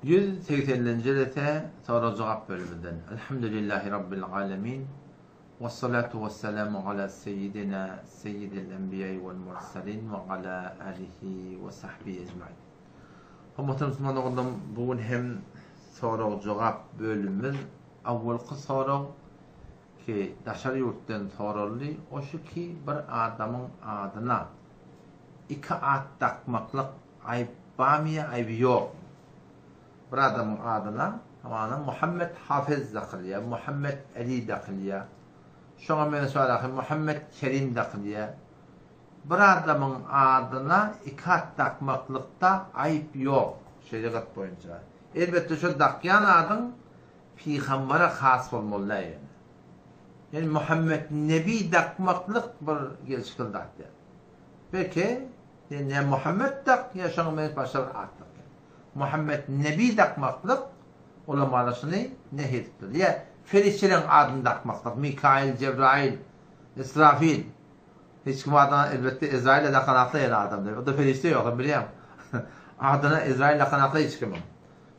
180. lete soru cevap bölümünden. Elhamdülillahi Rabbil alemin. Vessalatu vesselamu ala seyyidina seyyidil enbiyayı vel mursalin ve ala alihi ve sahbihi ecmaîn. Hürmetli Müslüman oğlum, bugün hem soru cevap bölümümüz avvalki soru ki dışarı yurttan soruldu. O şu ki bir adamın adına iki ad takmaklık ayıp var mı, ayıp yok. Bir adamın adına Muhammed Hafiz dakiliye, Muhammed Ali dakiliye, şuna ben söyleyeyim Muhammed Kerim dakiliye. Bir adamın adına iki ad takmaklıkta ayıp yok şeriat boyunca. Elbette şu dakyan adın Peygamber'e has olmalı yani. Yani Muhammed Nebi takmaklık bir gelişkil dakya. Peki ne Muhammed dak ya şuna ben başka bir ad. Muhammed Nebi takmaklık ulamalarını nehirdir. Ya Ferişçilerin adını takmaklık. Mikail, Cebrail, İsrafil. Hiç kim adına elbette İsrail'e de kanatlı yer adamdır. O da Ferişçi yok biliyorum. Adına İsrail'e kanatlı hiç kimim.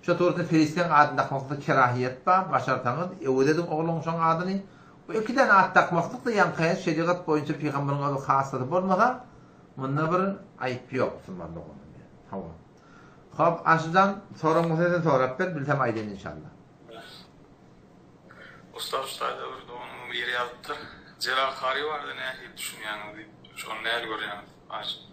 Şu doğrusu Ferişçilerin adını takmaklık kerahiyet var. Başartanız. Evudedim oğlum son adını. Bu iki tane ad takmaklık da yankaya şeriat boyunca Peygamber'in adı khasatı olmadan bunda bir ayıp yok. Tamam. Hop, aşıdan sorumuzu sorap ver, bilsem aydın inşallah. Ustad onun bir yeri yazıptır. Celal Kari vardı ne düşünüyorsunuz deyip, şu an neler görüyorsunuz?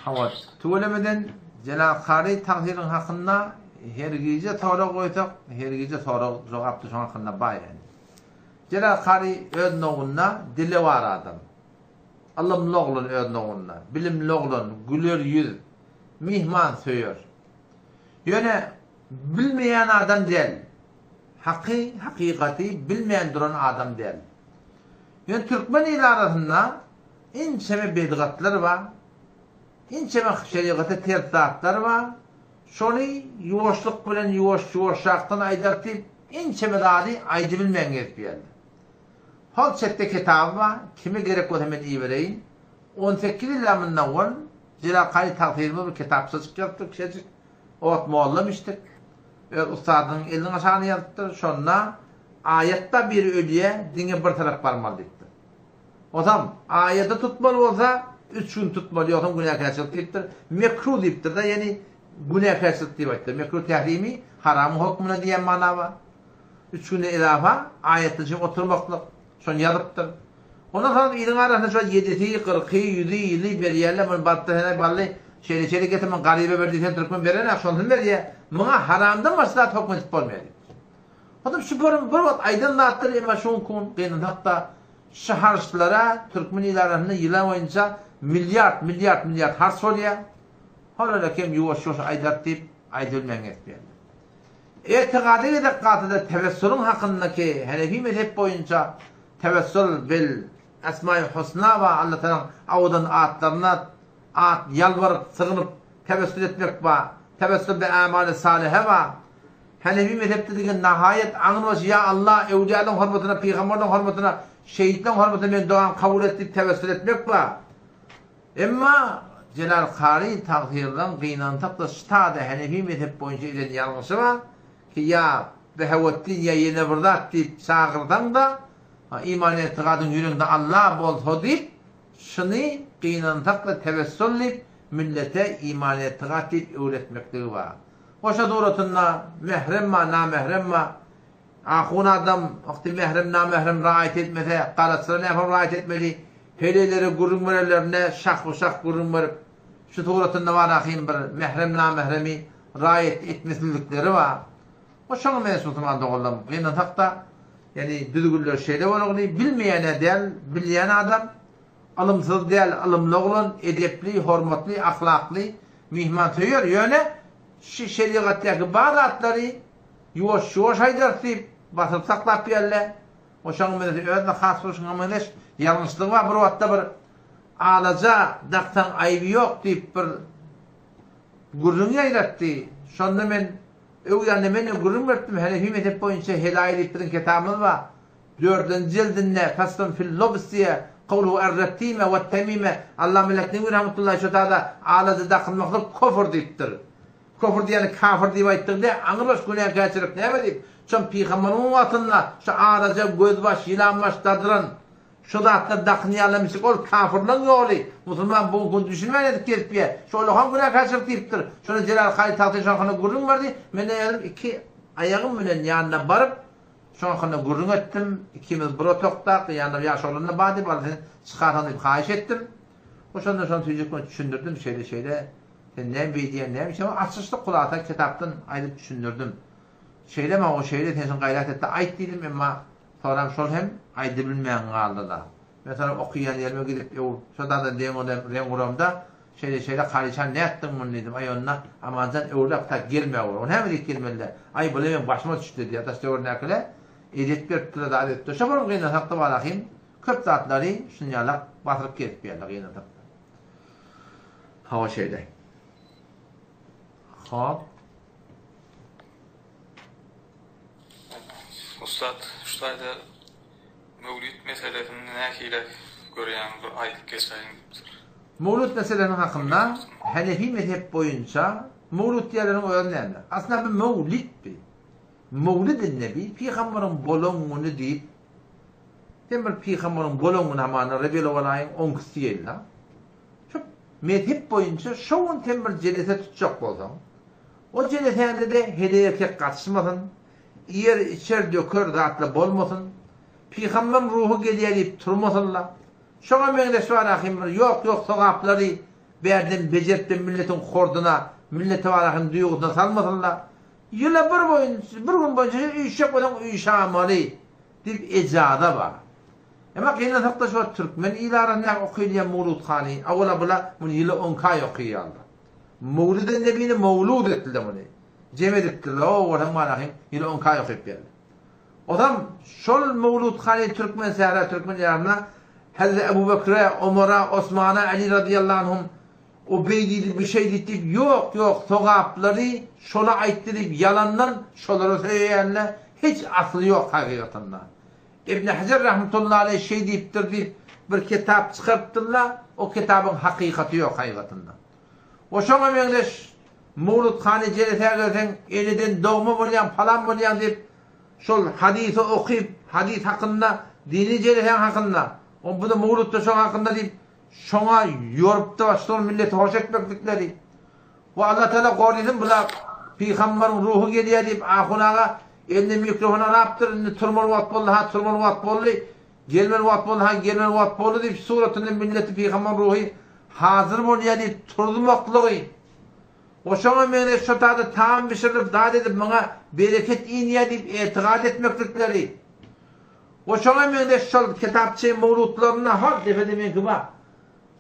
Hava, tuğulemeden Celal Kari takdirin hakkında her gece soru koyduk, her gece soru cevaptı şu hakkında bay yani. Celal Kari öz noğunna dili var adam. Alımlı oğlun öz noğunna, bilimli oğlun, gülür yüz, mihman söylüyor. Yöne bilmeyen adam değil. Hakikati bilmeyen duran adam değil. Yöne Türkmen ile arasında inçeme bedgatlar var. İnçeme şeriatı tertahlar var. Şunu yuvaşlık bilen yuvaşaktan aydartip inçeme dağdı aydı bilmeyen geldi. Halçette kitabı var. Kime gerek o hemen iyi vereyim. 18 ilamın navun Celal Kari takdirimi bir kitapsız yaptık. Ot muallamıştık. Ustadın elini aşağıya yazdı. Sonra ayette bir ölüye dine bir taraf parmalıydı. O zaman ayette tutmalı olsa 3 gün tutmalı. O zaman günah karşılık deyiptir. Mekruh deyiptir da yani günah karşılık deyiptir. Mekruh tehrimi haramı hükmüne diyen mana var. 3 güne ilafa ayette için oturmaklık. Sonra yazıptır. Ondan sonra ilin arasında şu 7'si, 40'ı, 100'ı, 100'ı bir yerle bunu battığına ballı şeyli getirmen garibe verdiysen Türkmen verene akşamın ver diye buna haramdan maslahat hükmü tutulmuyor. Adam şu bir vat aydınlattır ama şu kun qeynın hatta şaharçılara Türkmen ilarasında yılan boyunca milyar harç oluyor. Hala kim yuvaş aydat deyip aydılmayan etmiyor. Etiqadi edekatıda tevessülün hakkındaki Hanefi mezhep boyunca tevessül bil Esma-i Husna ve Allah Teala'nın avudan atlarına yalvarıp sığınıp tevessül etmek var. Tevessül be amali salihe var. Hanefi mezhepte degen nihayet anılmış ya Allah evliyaların hürmetine, peygamberlerin hürmetine, şehitlerin hürmetine ben duam kabul ettik tevessül etmek var. Ama Celal Kari takdirden qeynantıqda ştada Hanefi mezhep boyunca ilen yanlışı var ki ya behevettin ya yine burada deyip çağırdan da iman etiqadın yüreğinde Allah bol deyip şunu qeynantıqla tevessülleyip millete iman etiqad deyip öğretmekliği var. Oşa doğrultusunda mehrem ma, namehrem ma, ahun adam vakti mehrem, namehrem raayet etmese, qalasına ne yapar raayet etmeli, heleleri, gurunmerlerine şak gurun verip, şu doğrultusunda var ahim bir mehrem, namehremi raayet etmesizlikleri var. Oşa mensutumanda oğlum, qeynantıqda yani düzgünler şeyde var oğlu, bilmeyene değil, bilyen adam, alımsız değil, alımlı olun, edepli, hürmetli, ahlaklı, mihman söylüyor. Yöne şeriattaki bazı atları yuvaş haydartıyıp basıp saklap yerler. O şanın özüne khas oluşun ameleş yanlışlığı var. Bir vatta bir ağlaca daktan ayıbı yok deyip bir gurrun yaylattı. Şonda ben gurrun verdim. Hanefi mezhep boyunca Helayil İbn kitabımız var. 4. cildinde faslun fil lobsiye kavluhu er-rettime ve temime Allah melekliği rahmetullahi şu ta'da ağlaca dakılmaklık kofur deyiptir. Kofir diýeni kafir diýip aýtdyrdy. Aňyraş günäh käçirip näme diýip? Şol peýgamberiň watynda şu araja göz baş, ýylan baş dadyran şu zatda daqnyalamışyk ol kafirliň ýoly. Musulman bu gün düşünmeli gelip ýa. Şol ham günäh käçirip diýipdir. Şonu Celal Hali taqdy şoňa gurrun berdi. Men elim iki ayağım bilen ýanyna baryp şoňa gurrun etdim. İkimiz bir otokda ýanyna ýaşolunda bady bardy. Çykardan diýip haýyş etdim. Oşondan soň tüýjekme düşündirdim şeýle. Ne bidiýen näme şeýle açyşlyk kulata kitapdan aýdyp düşündirdim. Şeýle o şeýle tesin gaýrat etdi aýt diýdim emma soram şol hem aýdy bilmeýän galdy da. Mesela okuyan ýerime gidip şoda da deňoramda şeýle gaýçan näetdiň muny diýdim. Aý onna amanjan öwrek tak gelmeýär. Onu hem dik gelmeli. Aý bilemen başyma düşdi diýip da şeýle edip beripdir da edip. Şoňa gyna hakda barahym köp zatlary şunýalak batyryp ketip ýerler gyna da. Hawa şeýle. Hop. Ustad, şulayda mevlid meselesini nähile görýän bir aýdyp geçeýin. Mevlid meselesini hakynda Hanefi mezhep boýunça mevlid diýerler öýrenýär. Aslında bu mevliddi. Mevlid-i Nebi peýgamberiň bolanyny diýip demir peýgamberiň bolanyny hamany Rabiul awwal aýyň 10-sy ýylda. Şu mezhep boýunça şowun temir jelese tutjak bolsaň o jelesende de hediyeke gatşmasyn, yer içer döker zatla bolmasyn, peýgamber ruhu gelýär diýip turmasynlar. Şoňa meňde şu arahym ýok sogaplary berdim bejertdim milletin horduna, millete arahym duýgusuna salmasynlar. Ýyla bir gün boýunça işe bolan iş amaly diýip ejada bar. Emma gyna hakda şu türkmen ilaryny okuyýan Mawlud Hany, awala bula muny ýyly 10 kay okuyýarlar. Mawlid-i Nebini mawlud etdiler muny. Cemedikler o adam marahim ýyly 10 kay okuyup berdi. Odam şol Mawlud Hany türkmen sahra türkmen ýaryna Hazrat Abu Bakr, Umar, Osman, Ali radiyallahu anhum o beýdi bir şey diýip ýok sogaplary şola aýtdy diýip ýalandan şolary söýýärler. Hiç asly ýok hakykatynda. İbn Hajar rahmetullahi aleyh şey diýipdir diýip bir kitap çykartdylar. O kitabyň hakykaty ýok hakykatynda. Oşoňa meňdeş Mawlud Hany jelesegeden eliden dogma bolýan, falan bolýan diýip şol hadisy okyp, hadis hakynda, dini jelesen hakynda, o bu da Mawludda şoň hakynda diýip şoňa ýorup da şol milleti hoş etmeklikleri. Wa Allah Taala gorýdym bular peýgamberiň ruhu gelýär diýip ahunaga endi mikrofon arapdyr, turmur wagt boldy, gelmen wagt boldy diýip suratyny milleti peýgamber ruhy hazır bolýar diýip turdymoklygy. Oşoňa mene şotada taam bişirip dad edip maňa bereket ýynýär diýip etiqad etmeklikleri. Oşoňa mene şol kitapçy mawludlaryna har defede men giba.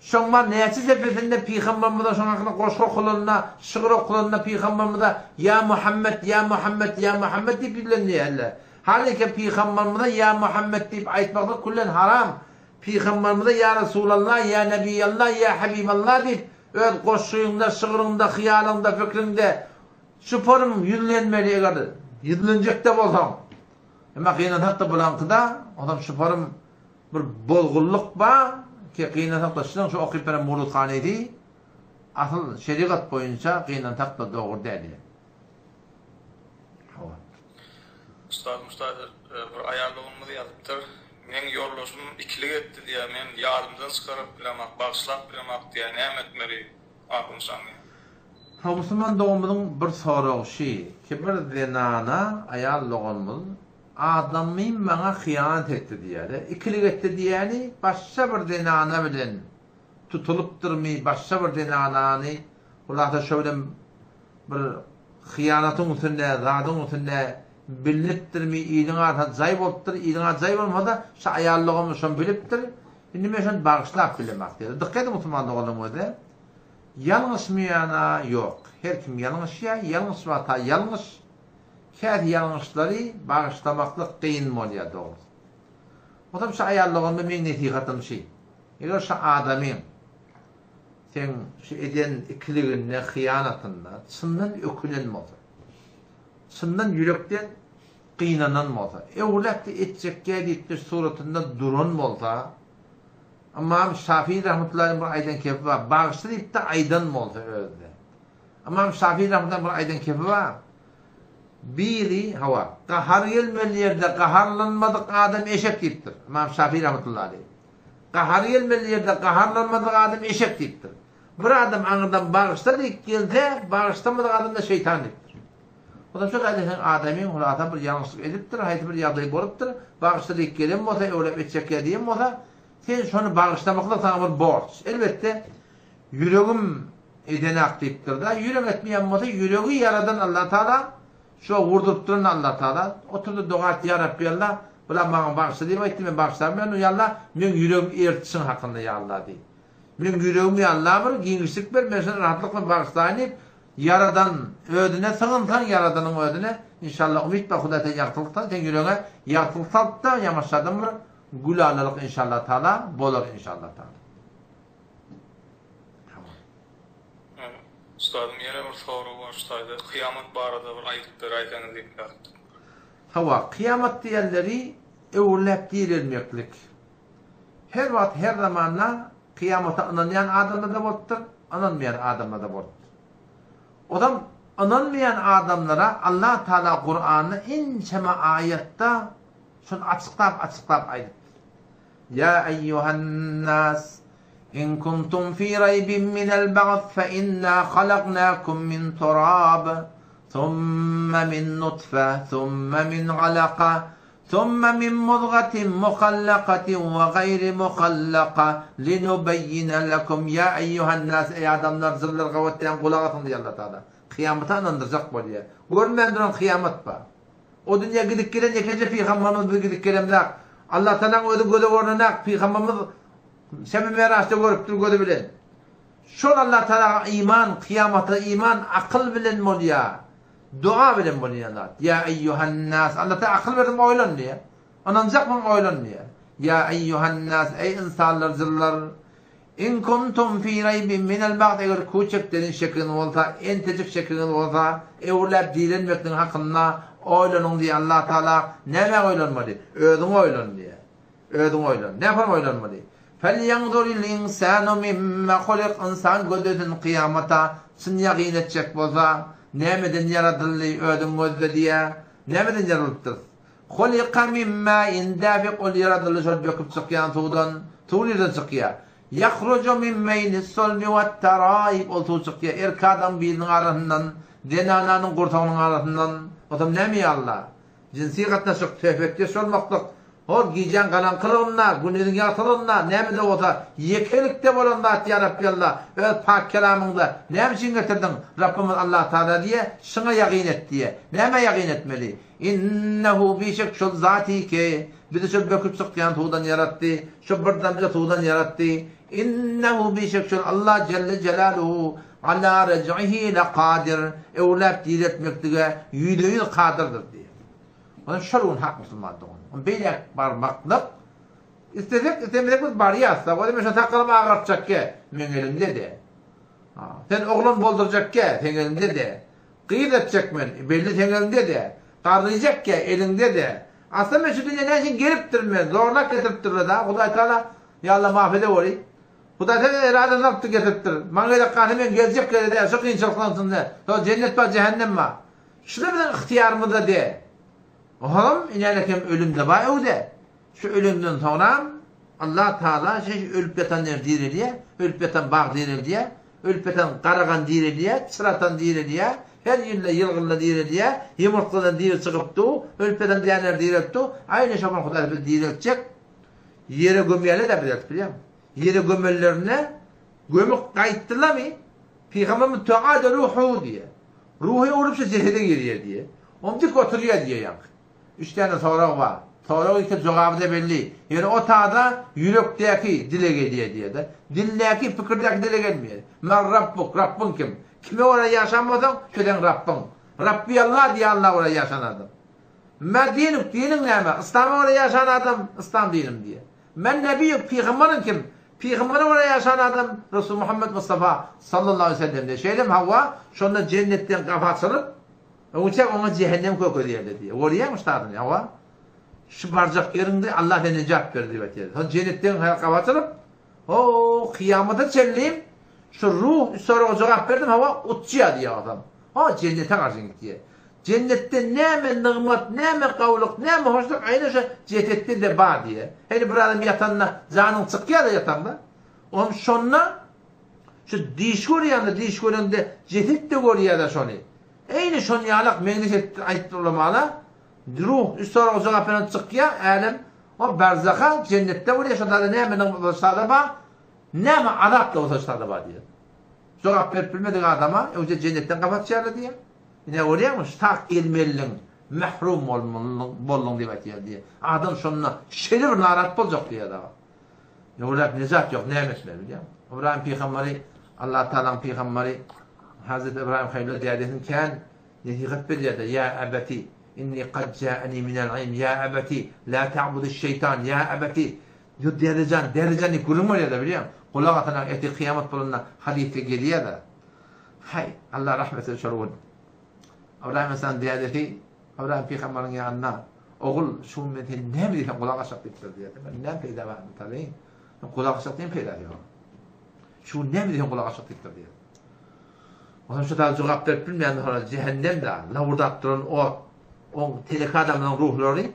Şoňma näçe sepetinde peýgamberimiz şoňa goşgo kulunyna, şygyr kulunyna peýgamberimiz ya Muhammed diýip bilenýärler. Halbuki peýgamberimiz ya Muhammed diýip aýtmak kullen haram. Peýgamberimiz ya Resulullah, ya Nebiyallah, ya Habiballah diýip öz goşgyňda, şygyryňda, hyýalyňda, fikriňde şu form ýüzlenmeli eger ýüzlenjekde bolsaň. Emma gyna hakda bolankyda adam şu form bir bolgulluk bar ki gyna hakda şuň şu okyp beren Mawlud Hany'di. Asıl şeriat boýunça gyna hakda dogry dädi. Ustad bir aýarlygymyzy ýazypdyr. Men ýollaşym ikilik etdi diýe men ýardymdan çykaryp bilemek, bagşlap bilemek diýe näme etmeli aýdyňsaň. Musulman dogumynyň bir soragy ki bir zenana aýarlygymyz adamym maňa hyýanat etdi diýär. Ikilik etdi diýäni başga bir zenana bilen tutulypdyrmy, başga bir zenanany ulada şöyle bir hyýanatyň üstünde, zadyň üstünde bilipdirmi, ýylyň arta jaý bolupdyr, ýylyň arta jaý bolmada, şu aýallygym şon bilipdir. Indi men şon bagşlap bilemek diýer. Dikkat musulman dogulmady. Ýalňyşmaýana ýok. Her kim ýalňyşýar, ýalňyş wata ýalňyş. Kädi ýalňyşlary bagşlamaklyk gyn bolýar dogry. Otam şu aýallygymy men netihatym şey. Eger şu adamyň sen şu eden ikiliginde, hyýanatynda çyndan ökülen bolsa, çyndan ýürekden gynanan bolsa, ewletde etjekkä diýip suratynda duran bolsa, amma Şafii rahmetullahi bir aýdan kep bar, bagşlyp da aýdan bolsa özde. İmam Şafii rahmetullahi bir aydan kefi var. Biri hava. Kahar gelmeli yerde kaharlanmadık adam eşek deyiptir. İmam Şafii rahmetullahi aleyh. Kahar gelmeli yerde kaharlanmadık adam eşek deyiptir. Bir adam anıdan bağışta deyip gelse, bağışlamadık adam da şeytan deyiptir. O da çok adeten adamın hulata bir yanlışlık ediptir, hayat bir yadayı boruptur. Bağışta deyip gelin olsa, öyle edecek ya diyeyim olsa, sen şunu bağışlamakla sana bir borç. Elbette, yüreğim edene aktiftir da, yürek etmeyen olsa, yüreği yaradan Allah Teala, şu vurdurtturun Allah Teala, oturdu doğat ya Rabbi Allah, ulan bana bağışla diyeyim, ettim ben bağışlamıyorum, ya Allah, men yüreğim ertsin hakkında ya Allah diyeyim. Men yüreğimi ya Allah bir, giyinmişlik bir, ben sana rahatlıkla bağışlayayım, yaradan ödüne, sığınsan yaradanın ödüne, inşallah ümit bak Huday'ta yaktılıktan, sen yüreğine yaktılıktan da yamaşladın mı, gülalalık inşallah Teala, bolur inşallah Teala. Ustadım yine bir soru var ustadı. Kıyamet barada bir ayetler aytanız deyip yaptım. Hava, kıyamet diyenleri evlep dirilmeklik. Her vakit, her zamanla kıyamete inanmayan adamlar da vardır, inanmayan adamlar da vardır. Odam inanmayan adamlara Allah Teala Kur'an'ı inçeme ayette şunu açıklap ayet. Ya eyyuhan nas in kuntum fi raybin minel ba'th fe inna halaknakum min turab thumma min nutfe thumma min alaka thumma min mudgatin mukhallaqatin ve gayri mukhallaka linubeyyine lekum ya eyyuhan nas ey adamlar zırlar gavatlayan kulak atın diye Allah Teala. Kıyamete anındıracak bu diye. Görmeyen duran kıyamet var. O dünya gidip gelen yekince Peygamberimiz bir gidip gelemler. Allah Teala'nın ödü gödü görünek Peygamberimiz Şemi Meraç'ta görüp dur gödü bilen. Şol Allah Teala iman, kıyamete iman, akıl bilen molya. Dua bilen molya. Ya eyyuhan nas. Allah Teala akıl verin oylan diye. Ananacak mı oylan diye. Ya eyyuhan nas. Ey insanlar zırlar. İn kuntum fi raybin minel ba'd eğer kuçeklerin şeklin olsa, entecik şeklin olsa, evlep dilenmekten hakkında oylanın diye Allah Teala neme oylanmadı? Ödün oylan diye. Ödün oylan. Ne yapar oylanmadı? فَلْيَنْظُرِ الْاِنْسَانُ مِمَّا خُلِقْ İnsan gözüdün kıyamata sın yakin edecek boza. Nemeden yaratıldı ödün gözde diye. Nemeden yaratıldı? خُلِقَ مِمَّا اِنْدَافِقُ ol yaratıldı şöyle döküp çıkyan tuğdan. Tuğliden çıkıyor. Yahrucu min meynis solmi ve teraib oltu çıkıyor. Erkadan birinin arasından, denananın kurtağının arasından. O da ne mi Allah? Cinsi katlaşık, tefekte solmaklık. O giyeceğin kalan kılığınla, günlerin yatılığınla, ne mi de olsa, yekelikte bolanla ya Rabbi Allah, öz pak kelamında, ne mi için getirdin Rabbimiz Allah Teala diye, şuna yakin et diye. Ne mi yakin etmeli? İnnehu bişek şol zati ki, bizi şu böküp sıkıyan tuğdan yarattı, şu birden bize tuğdan yarattı. İnnehu bişek şol Allah Celle Celaluhu, ala recihi le kadir, evlep diretmektige, yüdüğün kadirdir diye. Onun şolun hak Müslümandı onu. On beylek barmaklık, istemek biz bari yazsa, o demek şu takalım ağırtacak ki, men elimde de. Sen oğlun bolduracak ki, sen elinde de. Kıyıt edecek men, belli sen elinde de. Karlayacak ki, elinde de. Aslında ben şu dünyanın için geliptir men, zorlak getirttir da. Huday Teala, ya Allah mahfede olayım. Huday Teala irade zaptı getirttir. Mangayla kahnemen gelecek ki de, şu kıyınçılıklansın de. Sonra cennet var, cehennem var. Şuna bir ihtiyarımı da de. Oğlum, inelekem ölümde var o de. Şu ölümden sonra Allah Teala ölüp yatanlar dirir diye, ölüp yatan bağ dirir diye, ölüp yatan karagan dirir diye, çıratan dirir diye, her yılla yılgınla dirir diye, yumurtladan dirir çıkıptı, ölüp yatan diyenler diriltti, aynı şaman Huday bir diriltecek, yere gömüyerle de bilir, biliyor musun? Yere gömüllerine gömük kayıttılar mı? Peygamberimiz tuğadı ruhu diye. Ruhu olupsa cehede giriyor diye. Onu dik oturuyor diye yani. 3 tane soru var. Soru iki cevabı da belli. Yani o tağda yürekteki dile geliyor diye de. Dildeki fikirdeki dile gelmiyor. Men Rabbuk, Rabbun kim? Kime oraya yaşanmadın? Şöyle Rabbun. Rabbi Allah diye Allah oraya yaşanadım. Men dinuk, dinin neyme? İslam'a oraya yaşanadım, İslam dinim diye. Men nebiyuk, peygamberin kim? Peygamberin oraya yaşanadım, Resul Muhammed Mustafa sallallahu aleyhi ve sellem diye. Şeylim Havva, şunda cennetten kafa açılıp, uçak ona cehennem koku diye diye. Oraya mı çıktın ya Havva? Şu barcak yerinde Allah ne necat verdi diye. Sonra cennetten kafa açılıp, o kıyamete çelleyim, Şu ruh soruğa cevap verdim hava uçuya diye adam. Ha cennete karşın diye. Cennette näme nigmat, näme gawluk, näme hoşluk aynı şu cennette de bar diye. Hele bir adam yatanna canın çıkıyor da yatanda. On şonna şu diş görende cennet de görüyor da şonu. Eyni şonu yalak meňde aýtdyrlamaly. Ruh soruğa cevap veren çıkıyor alem o berzaka cennette buraya şunda näme nigmat bar, näme azap da olsa bar diye. Cevap verip bilmedik adama, önce cennetten kapatacaklar diye. Yine oraymış, tak ilmellin, mehrum bollun diye. Adam şonuna şeri bir narat bolacak diye da. Yolak nezat yok, nemetler biliyor musun? İbrahim Peygamberi, Allah Teala'nın Peygamberi, Hazreti İbrahim Halilullah diyedirken, netiqat bir ya abati, inni qad ja'ani minel ilm, ya abati, la ta'budu şeytan, ya abati. Diyor dereceğini kurulmuyor ya da biliyor musun? Kulak atana eti kıyamet bulunna halife geliyor da. Hay, Allah rahmet eylesin. İbrahim sen diyor ki, İbrahim Peygamber'in yanına, oğul şu ümmetin ne mi diye kulak aşaklıktır diyor. Ben ne peyda var mı tabi? Kulak aşaklığın peyda diyor. Şu ne mi diye kulak aşaklıktır diyor. O zaman şu da cevap verip bilmeyen sonra cehennemde, lavurda duran o telek adamın ruhları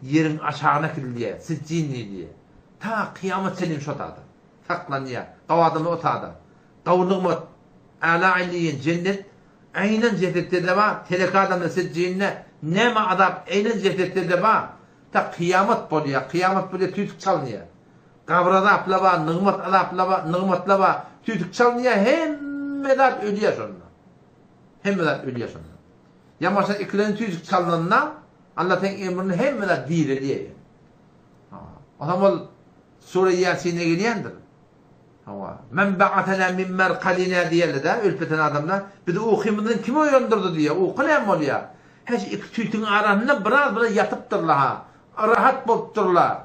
yerin aşağına kildiye, siccinli diye. Ta kıyamet senin şotada. Saklanıyor. Qavadını otada. Qavnuğumut ala illiyin cennet aynen cennette de var. Telek adamın siccinne neme adap aynen cennette de var. Ta kıyamet boluyor. Kıyamet boluyor tüytük çalınıyor. Kabrada aplaba, nığmat aplaba, nığmatlaba tüytük çalınıyor. Hemmedat ölüyor sonra. Hemmedat ölüyor sonra. Yamaşan iklerin tüytük çalınanına Allah'ın emrini hemmedat değil diye. O zaman Sure Yasin'e geliyendir. Men ba'atena min merqadina diye de ülpeten adamlar bir de okuymadan kim uyandırdı diye. Oku ne oluyor? Hiç iki tüytün arasında biraz yatıptırlar ha. Rahat bulutturlar.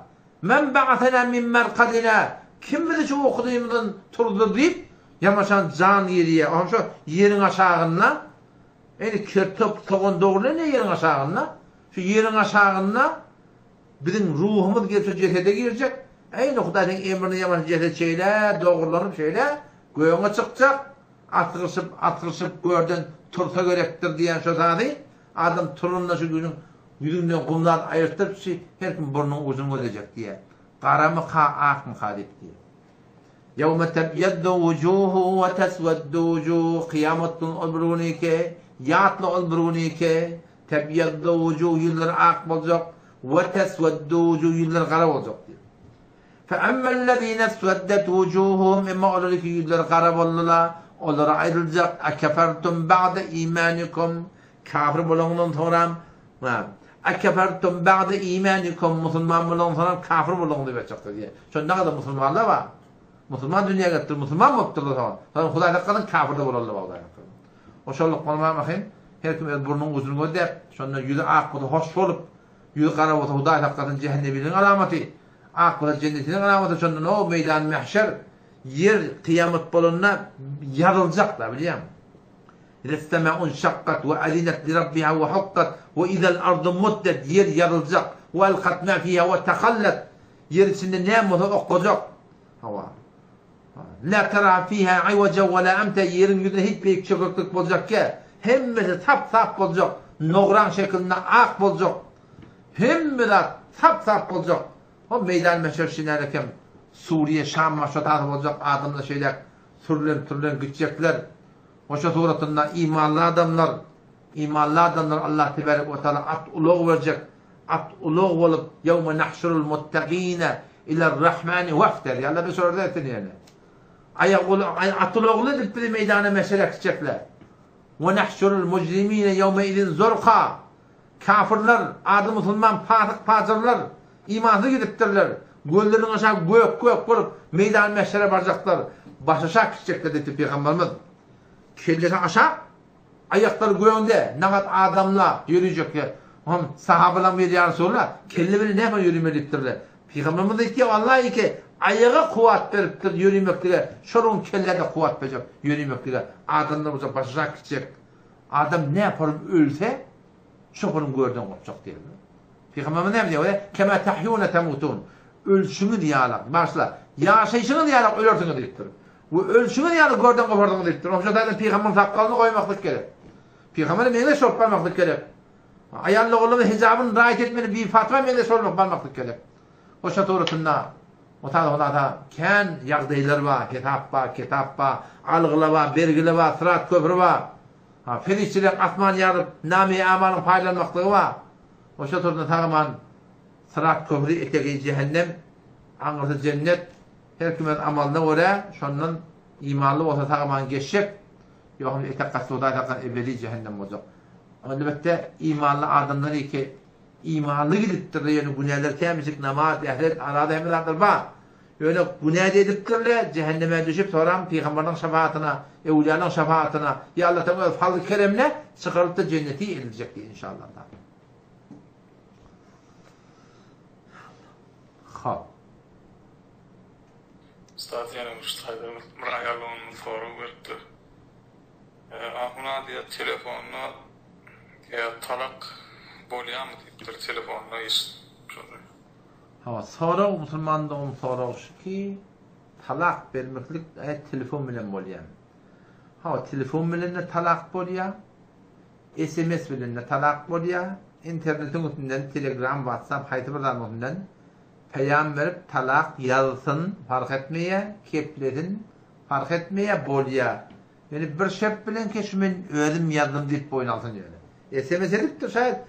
Men ba'atena min merqadina kim bilir şu okuduğumdan turdu deyip yamaşan can yeriye. Ama şu yerin aşağına yani kertop toğun doğru ne yerin aşağına? Şu yerin aşağına bizim ruhumuz gelip cesede girecek. Aynı Hudaýyň emrini ýaman jeset şeýle, dogurlanyp şeýle göňe çykjak, atgyşyp görden tursa gerekdir diýen şu zady, adam turunda şu günün ýüzünden gumlar aýyrtyp, her kim burnuň uzuny ölecek diýe. Garamy akmy hadip diýe. Ýawma tabyaddu wujuhu wa taswaddu wujuh, kıyamatın olbrunike, ýatly olbrunike, tabyaddu wujuh ýüzler ak boljak, wa taswaddu wujuh ýüzler gara boljak. فَأَمَّا الَّذ۪ينَ اسْوَدَّتْ وُجُوهُهُمْ اِمَّا oradaki yüzleri kara boldular. Onlara ayrılacak. اَكَفَرْتُمْ بَعْدَ اِيمَانِكُمْ kafir bulunduğundan sonra اَكَفَرْتُمْ بَعْدَ اِيمَانِكُمْ musulman bulunduğundan sonra kafir bulunduğunu verecektir diye. Şu ne kadar musulmanlar var? Musulman dünyaya getirir. Musulman mı yaptırdı? Sonra Hudaýda kadın kafir de bulundu. O şolluk olmaya bakayım. Her kim burnun uzun ödep. Sonra yüzü ak oldu, hoş olup yüzü kara oldu. Hudaýda kadın cehenneminin alameti. Akla cennetinin alamatı sonundan o meydan mahşer yer kıyamet bolunna yarılacaklar biliyor musun? Restema'un şakkat ve alinet li rabbiha ve hukkat ve idel ardı muddet yer yarılacak ve elkat ma fiha ve tehallet yer içinde ne mutu okuyacak. La tera fiha ayvaca ve la amte yerin yüzüne hiçbir çöküklük olacak ki hemmesi tap olacak. Nogran şeklinde ak olacak. Hemmesi tap olacak. O meydan meşerşinerken Suriye, Şam maşatatı olacak adamda şeyler türlen gidecekler. O şu suratında imanlı adamlar Allah tebarek ve teala at uluğ verecek. At uluğ olup yevme nahşurul muttaqine ilerrahmani vefter. Yalla bir soru etin yani. At uluğlu edip bir meydana meşere gidecekler. Ve nahşurul mucrimine yevme idin zorka. Kafirler, adı musulman, pazarlar imanlı gidipdirler. Göllerin aşağı gök bulup meydan meşere baracaklar. Başaşak gidecekler dedi Peygamberimiz. Kelleri aşağı, ayakları göğünde. Nakat adamla yürüyecek ya. Sahabalan bir yarı sonra kelleri ne yapar yürümeliyiptirler. Peygamberimiz dedi ki vallahi ki ayağa kuvvet veriptir yürümektiler. Şorun kellerde kuvvet verecek yürümektiler. Adamlar olsa başaşak gidecek. Adam ne yaparım ölse şokurun göğünden kopacak diye. Peygamberimiz ne diyor? Kema tahyuna temutun. Ölçünü diyalak. Başla. Yaşayışını diyalak ölürsünü deyiptir. Bu ölçüme yani gördün kopardın deyipdir. O şotadan peygamberin sakalını koymaklık gerek. Peygamberin mene şop barmaklık gerek. Ayarlı oğlumu hicabını rahat etmeli bir fatva mene sormak barmaklık gerek. O şoturutunda o da ken yağdaylar var, kitap var, algıla var, bergile var, sırat köprü var. Ferişçilik asman yarıp nami amalın paylanmaklığı var. O şoturunda tağıman sırat köprü eteki cehennem, anırtı cennet, her kimin amalına göre şondan imanlı olsa tağıman geçecek. Yok etekası o da etekan ebedi cehennem olacak. Elbette imanlı adamlar ki imanlı gidiptir yani günahlar temizlik, namaz, ehlet, arada emirlerdir var. Öyle günah ediptirler, cehenneme düşüp sonra Peygamber'in şefaatine, evliyanın şefaatine, ya Allah Teala fazl-ı keremle çıkarılıp da cenneti edilecek diye inşallah. Ha. Ustad yani ustadım mırayalığını soru verdi. Ahuna diye telefonunu talak bolyan deyipdir telefonunu iş. Ha, sonra Müslümanlığım sonra ki talak vermeklik telefon bilen bolyan. Ha, telefon bilen talak bolya, SMS bilen talak bolya, internetin üstünden Telegram, WhatsApp, haytırdan üstünden peyam verip talak yazsın fark etmeye, keplerin fark etmeye bolya. Yani bir şep bilen ki şu men özüm yazdım deyip boynalsın yani. SMS ediptir şayet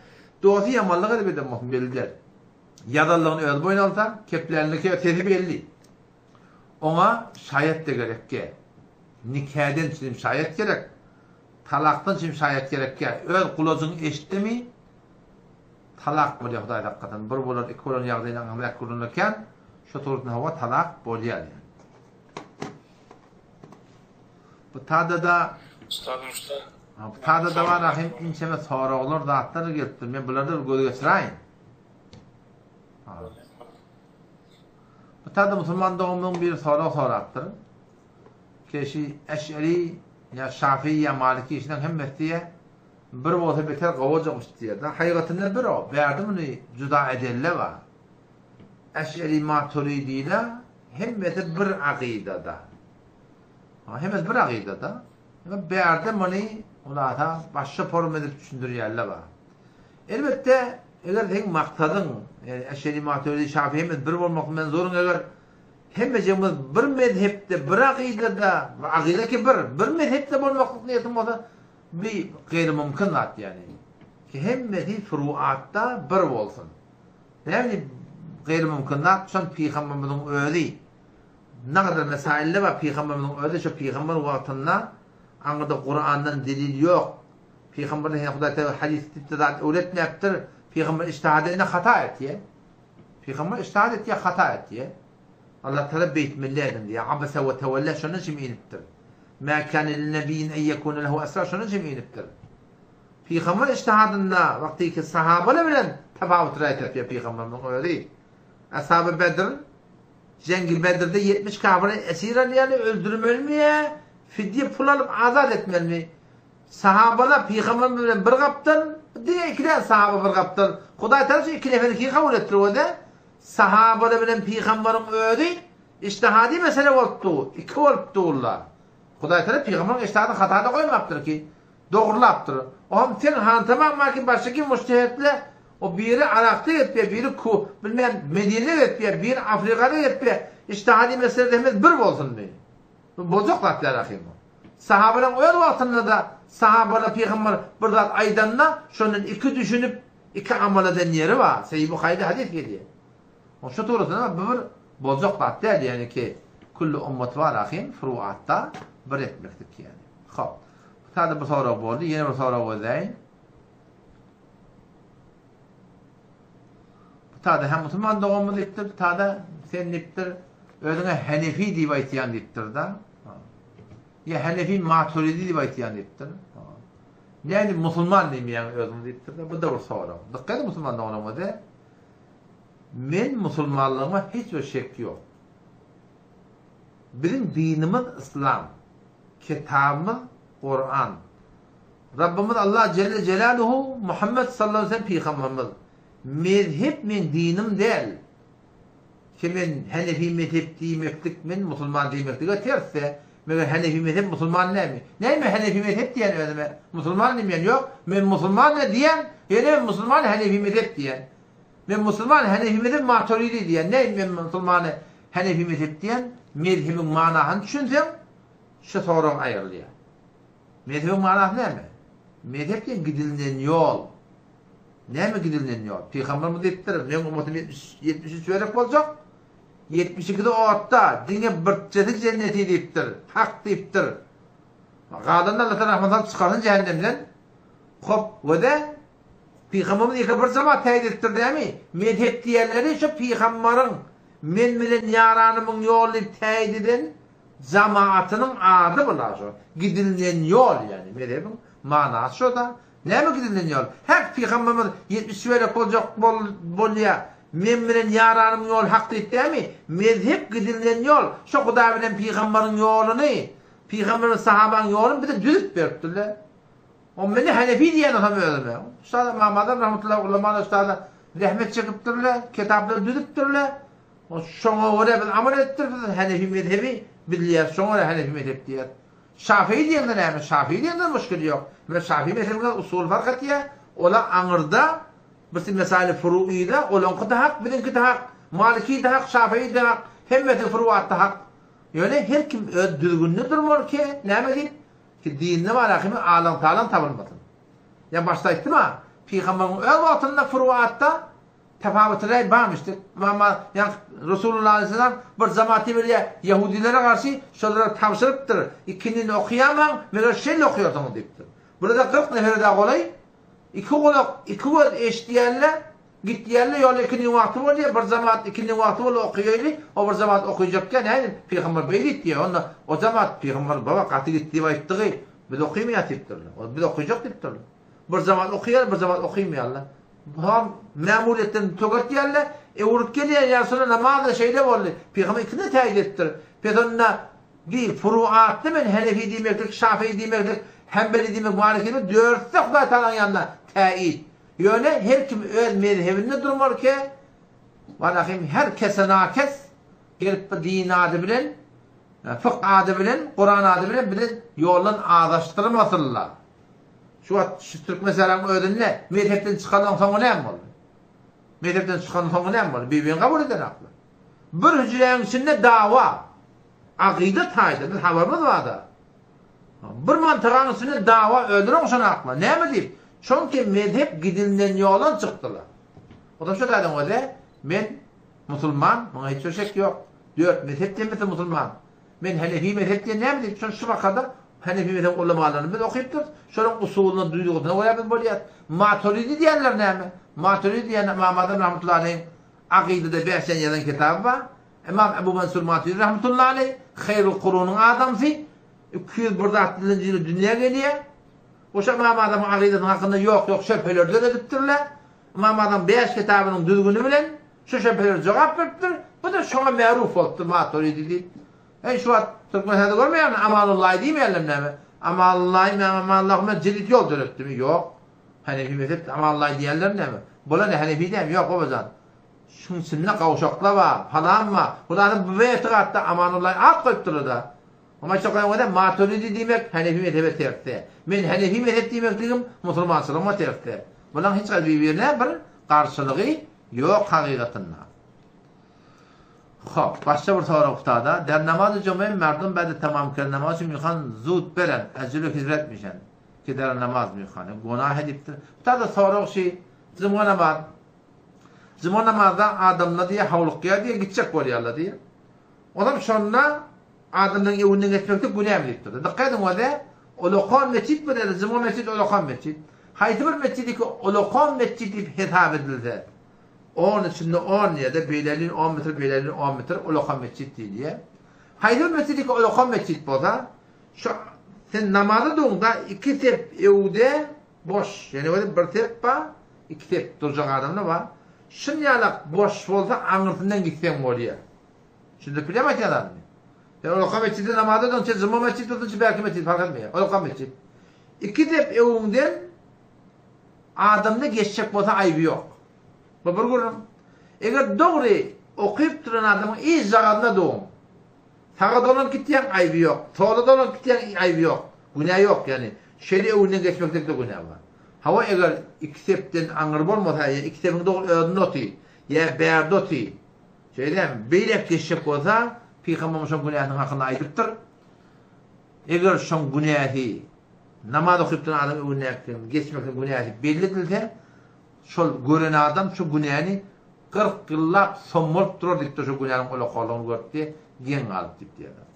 doğru yamanlık edip edem belirler. Yadallığını öz boynalsa, keplerindeki ötesi belli. Ona şayet de gerek ki, nikahden için şayet gerek, talaktan için şayet gerek ki, öz kulacını eşitti mi, talak bolya Hudaý hakikaten. Bir bolar, iki bolar ýagdaýdan ameliyat kılınırken, şu turutun hava talak bolýar. Bu tada da Ustadım usta. Bu tada da var rahim inçeme soragylar zatlar gelipdir. Men bularda göz geçirayın. Bu tada Müslüman doğumluğun bir soraktır. Keşi Eş'ari ya Şafii ya Maliki işinden hem mehdiye bir bolsa beter gowajak diýär. Da haýgatynda bir o. Bärdimini juda edelle var. Eş'ari Maturidi'yle hemmeti bir aqidada. Hemmeti bir aqidada. Bärdimini ulata başga form edip düşündürýärler var. Elbette eger sen maksadın yani Eş'ari Maturidi Şafii hemmeti bir bolmak men zorun eger hemmejimiz bir mezhepde bir aqidada aqida ki bir mezhepde bolmaklyk niýetim bolsa bir gayri mümkün zat yani. Ki hemmeti furuatta bir bolsun. Yani gayri mümkün zat şon Peygamberimiň özi. Nagada mesailleri var Peygamberimiň özi şu Peygamber wagtynda aňyda Kur'andan delil yok. Peygamberden Hudaý Teala hadis tipde öğretmektir. Peygamber ijtihadine hata etdi. Peygamber ijtihad etdi, hata etdi. Allah Teala beytmillerden diye abese ve tevella şonu cemiyiniptir. Ma kana lin-nebiyyin en yekuna lehu esra şonu cemiyiniptir. Peygamber ijtihadında vaktiki sahabeler bilen tefavut rayet etdi Peygamberimiň özi. Ashab-ı Bedr Cengi Bedir'de 70 kafiri esir alýany öldürmelmi, fidye pul alıp azat etmelmi? Sahabalar Peygamber bilen bir gapdan, diye ikide sahaba bir gapdan. Hudaý Teala iki neferki kabul ettirdi. Sahabalar bilen Peygamberin özi ijtihadi mesele bolupdy. İki bolupdy ular. Hudaý Teala Peygamberin ijtihadını hatada koymapdyr ki, dogurlapdyr. Oğlum sen hantamam maki başdaki mujtehitle o biri Irak'ta yetpe, biri bilmem Medine'de yetpe, biri Afrika'da yetpe. İjtihadi meselede bir bolsun diye. Bozok zatlar ahim. Sahabaların öyle wagtynda da sahabalar Peygamber bir zat aýdanda şondan iki düşünüp iki amal eden yeri var. Sahih Buhari'de hadis gelýär. O şu turusuna bir bozok zatlar yani ki kullu ummet var ahim furuatta bir etmekdik yani. Hop. Tada bu sorak boldy, ýene bir sorak boldy. Tada hem Müslüman doğumu diptir, tada sen diptir, özüne Hanefi diýip aýtýan diptir da. Ya Hanefi Maturidi diýip aýtýan diptir. Yani Müslüman diýmeýän özüne diptir da, bu da bir sorak. Dikkat Müslüman doğumu da. Men Müslümanlygyma hiç bir şek ýok. Bizim dinimiz İslam, kitabımız Kur'an. Rabbimiz Allah Celle Celaluhu Muhammed sallallahu aleyhi ve sellem peygamberimiz. Mezhep men dinim değil. Ki men Hanefi mezhep diýmeklik men Müslüman diýmeklige terse Mege Hanefi mezhep Musulman näme? Näme Hanefi mezhep diýen özüme? Musulman diýen ýok. Men Musulman diýen, ýene Musulman Hanefi mezhep diýen. Men Musulman Hanefi mezhep Maturidi diýen. Näme men Musulman Hanefi mezhep diýen? Mezhebiň manasyny düşünsem, şu soraň aýrylýar. Mezhebiň manasy näme? Mezhep diýen gidilinen ýol. Näme gidilinen ýol? Peýgamberimiz diýipdir, men ummaty 73 berek boljak. 72'de oatta dine birçedik cenneti diýipdir. Hak diýipdir. Galanlar Allah tarapyndan çykaryn cehennemden. Hop, wede Peýgamberimiz ýeke bir zaman taýid etdirdi. Mezhep diýerleri şu peýgamberiň men bilen ýaranymyň ýoly taýid eden jamaatynyň ady bular şu. Gidilinen ýol ýani mezhebiň manasy şu da. Näme gidilinen ýol? Her peýgamberimiz 70 berek boljak bolýar. Men bilen ýaranymyň ýol hak diýipdi. Mezhep gidilinen ýol şu Huda bilen peýgamberiň ýolyny, peýgamberiň sahabaň ýolyny bir de düzüp beripdirler. O meni Hanefi diýen adam özüme. Ustad Muhammad rahmetullahi ulema ustad rahmet çekipdirler, kitaplar düzüpdirler. O şoňa göre biz amal etdirdik. Hanefi mezhebi bilýär, şoňa Hanefi mezhep diýer. Şafii diýende näme? Şafii diýende müşkil ýok. Men Şafii mezhebine usul fark etýär. Ola aňyrda bir mesele furu'ida olaňky da hak, bilinki da hak, Maliki da hak, Şafii da hak, hemmeti furu'atda hak. Ýöne her kim öz düzgünde durmar ki, näme diýip? Ki dinne malakimy alan talan tabylmasyn. Ya başda aýtdym ha, peýgamberiň öz wagtynda furu'atda tefawutlar barmyşdy. Ama ýa Resulullah sallallahu bir zamaty bir Yahudilere garşy şolara tapşyrypdyr. İkindini okuýamam, mega şeýle okuýarsyň diýipdir. Burada 40 nefer de golay. İki göz eşdiýärler, gitdiýärler ýol ikindi wagty bolýar, bir zamat ikindi wagty bol okuýarly, o bir zamat okuýjakkan, näme peýgamber beýlit diýär. Onda o zamat peýgamber baba gaty gitdi aýtdygy, biz okuýmaýar diýipdirler. O biz okuýjak diýipdirler. Bir zamat okuýar, bir zamat okuýmaýarlar. Ham mämuriýetden tögetýärler, urup gelýär ýa-da namazda şeýle boldy. Peýgamber ikinde taýid etdir. Peýgamber bir furuatda men Hanefi diýmekdik, Şafii diýmekdik, Hanbeli diýmek, Maliki diýmek, dörtte Huda talan ýanynda taýid. Ýöne her kim öz mezhebinde durmar ki, walahim her kese nakes gelip din ady bilen, fıkh ady bilen, Kur'an ady bilen bilen ýoldan adaşdyrmasynlar. Şu Türk meseleň ödünle mezhepden çykandan soňra näme boldy? Mezhepden çykandan soňra näme boldy? Bir kabul eden akly. Bir hüjreň içinde dawa, aqide taýdy, bir habarymyz barda. Bir mantygaň içinde dawa öldüren şonu akly. Näme diýip? Çünki mezhep gidilinen ýoldan çykdylar. O da şu daýdan öde, men musulman, maňa hiç şek ýok. Dört mezhep diýmese musulman. Men Hanefi mezhep diýen näme diýip? Şu wagtda Hanefi mezhep ulamalaryny biz okuyupdyr. Şonuň usulyny duýdugyna goýa biz bolýar. Maturidi diýenler näme? Maturidi diýen Muhammad rahmetullahi aleyh aqidede beýsen ýazan kitap bar. İmam Ebu Mansur Maturidi rahmetullahi aleyh Hayrul Qurunyň adamsy 260-njy ýyly dünýäge gelýär. Oşa Muhammad'ın aqidetinin hakkında yok şüphelerden edipdirler. Muhammad'ın 5 kitabının düzgünü bilen şu şüpheler cevap veripdir. Bu da şoňa ma'ruf bolupdyr Maturidi diýip. Şu wagt Türkmenhede görmeýärmi? Amalullah diýmeýärler näme? Amalullah cilit ýol döretdimi? Ýok. Hanefi mezhep amalullah diýerler näme? Bolar Hanefi diýem ýok obazan. Şuň sinne gawşaklar bar, falanma. Bularny bu etiqatda amalullah at goýupdyr da. Ama çok önemli Maturidi diýmek Hanefi mezhebi terkte. Men Hanefi mezhep diýmekdigim musulmançylygyma terkte. Bulan hiç bir-birine bir garşylygy ýok hakykatyna. Hop, başga bir sorak uktada. Der namazı cümle merdum bäde tamam kıl namazı mýhan zut beren, ajrı hizmetmişen. Ki der namaz mýhan, günah edipdir. Tada sorak şey, zaman namazda adamla diýe hawlukya diýe gitjek bolýarlar diýe. Adam şonda adamdan ýewünden geçmekde günah edipdir. Dikkat edin wada, Ulukan mescid bilen zaman mescid Ulukan mescid. Haýsy bir mescidki Ulukan mescid diýip hesap edildi. 10 içinde 10 ya da beýlerin 10 metr, beýlerin 10 metr Ulukan mescid diýilýär. Haýsy bir mescidki Ulukan mescid bolsa, şu sen namazda dogda 2 tep ewde boş, ýani bir tep bar, 2 tep durjak adamlar bar. Şunýalak boş bolsa aňyrtyndan gitsen bolýar. Şunda bilemek adammy. Ulukan mescidde namazda dogda zaman mescid bolsa belki mescid fark etmeýär. Ulukan mescid. 2 tep ewünden adamny geçjek bolsa aýby ýok. Bir görüm. Eger dogry okyp duran adamyň iş jaganda dogum. Sağa dolan gitdiyen ayıbı yok. Sola dolan gitdiyen ayıbı yok. Günah yok yani. Şeri önüne geçmekte de günah var. Hava eğer iki septen anır bolmasa, iki sepin doğru ödün oti, ya beğerdi oti. Şeyden, beylep geçecek olsa, Peygamberimiz şon günahının hakkında ayıptır. Eğer şon günahı, namaz okuyup adam önüne geçmekten günahı belli edilse, şol gören adam şu günahını 40 yıllap sommolup durur dikti şu günahın ola kolunu gördü, gen alıp dipti adam.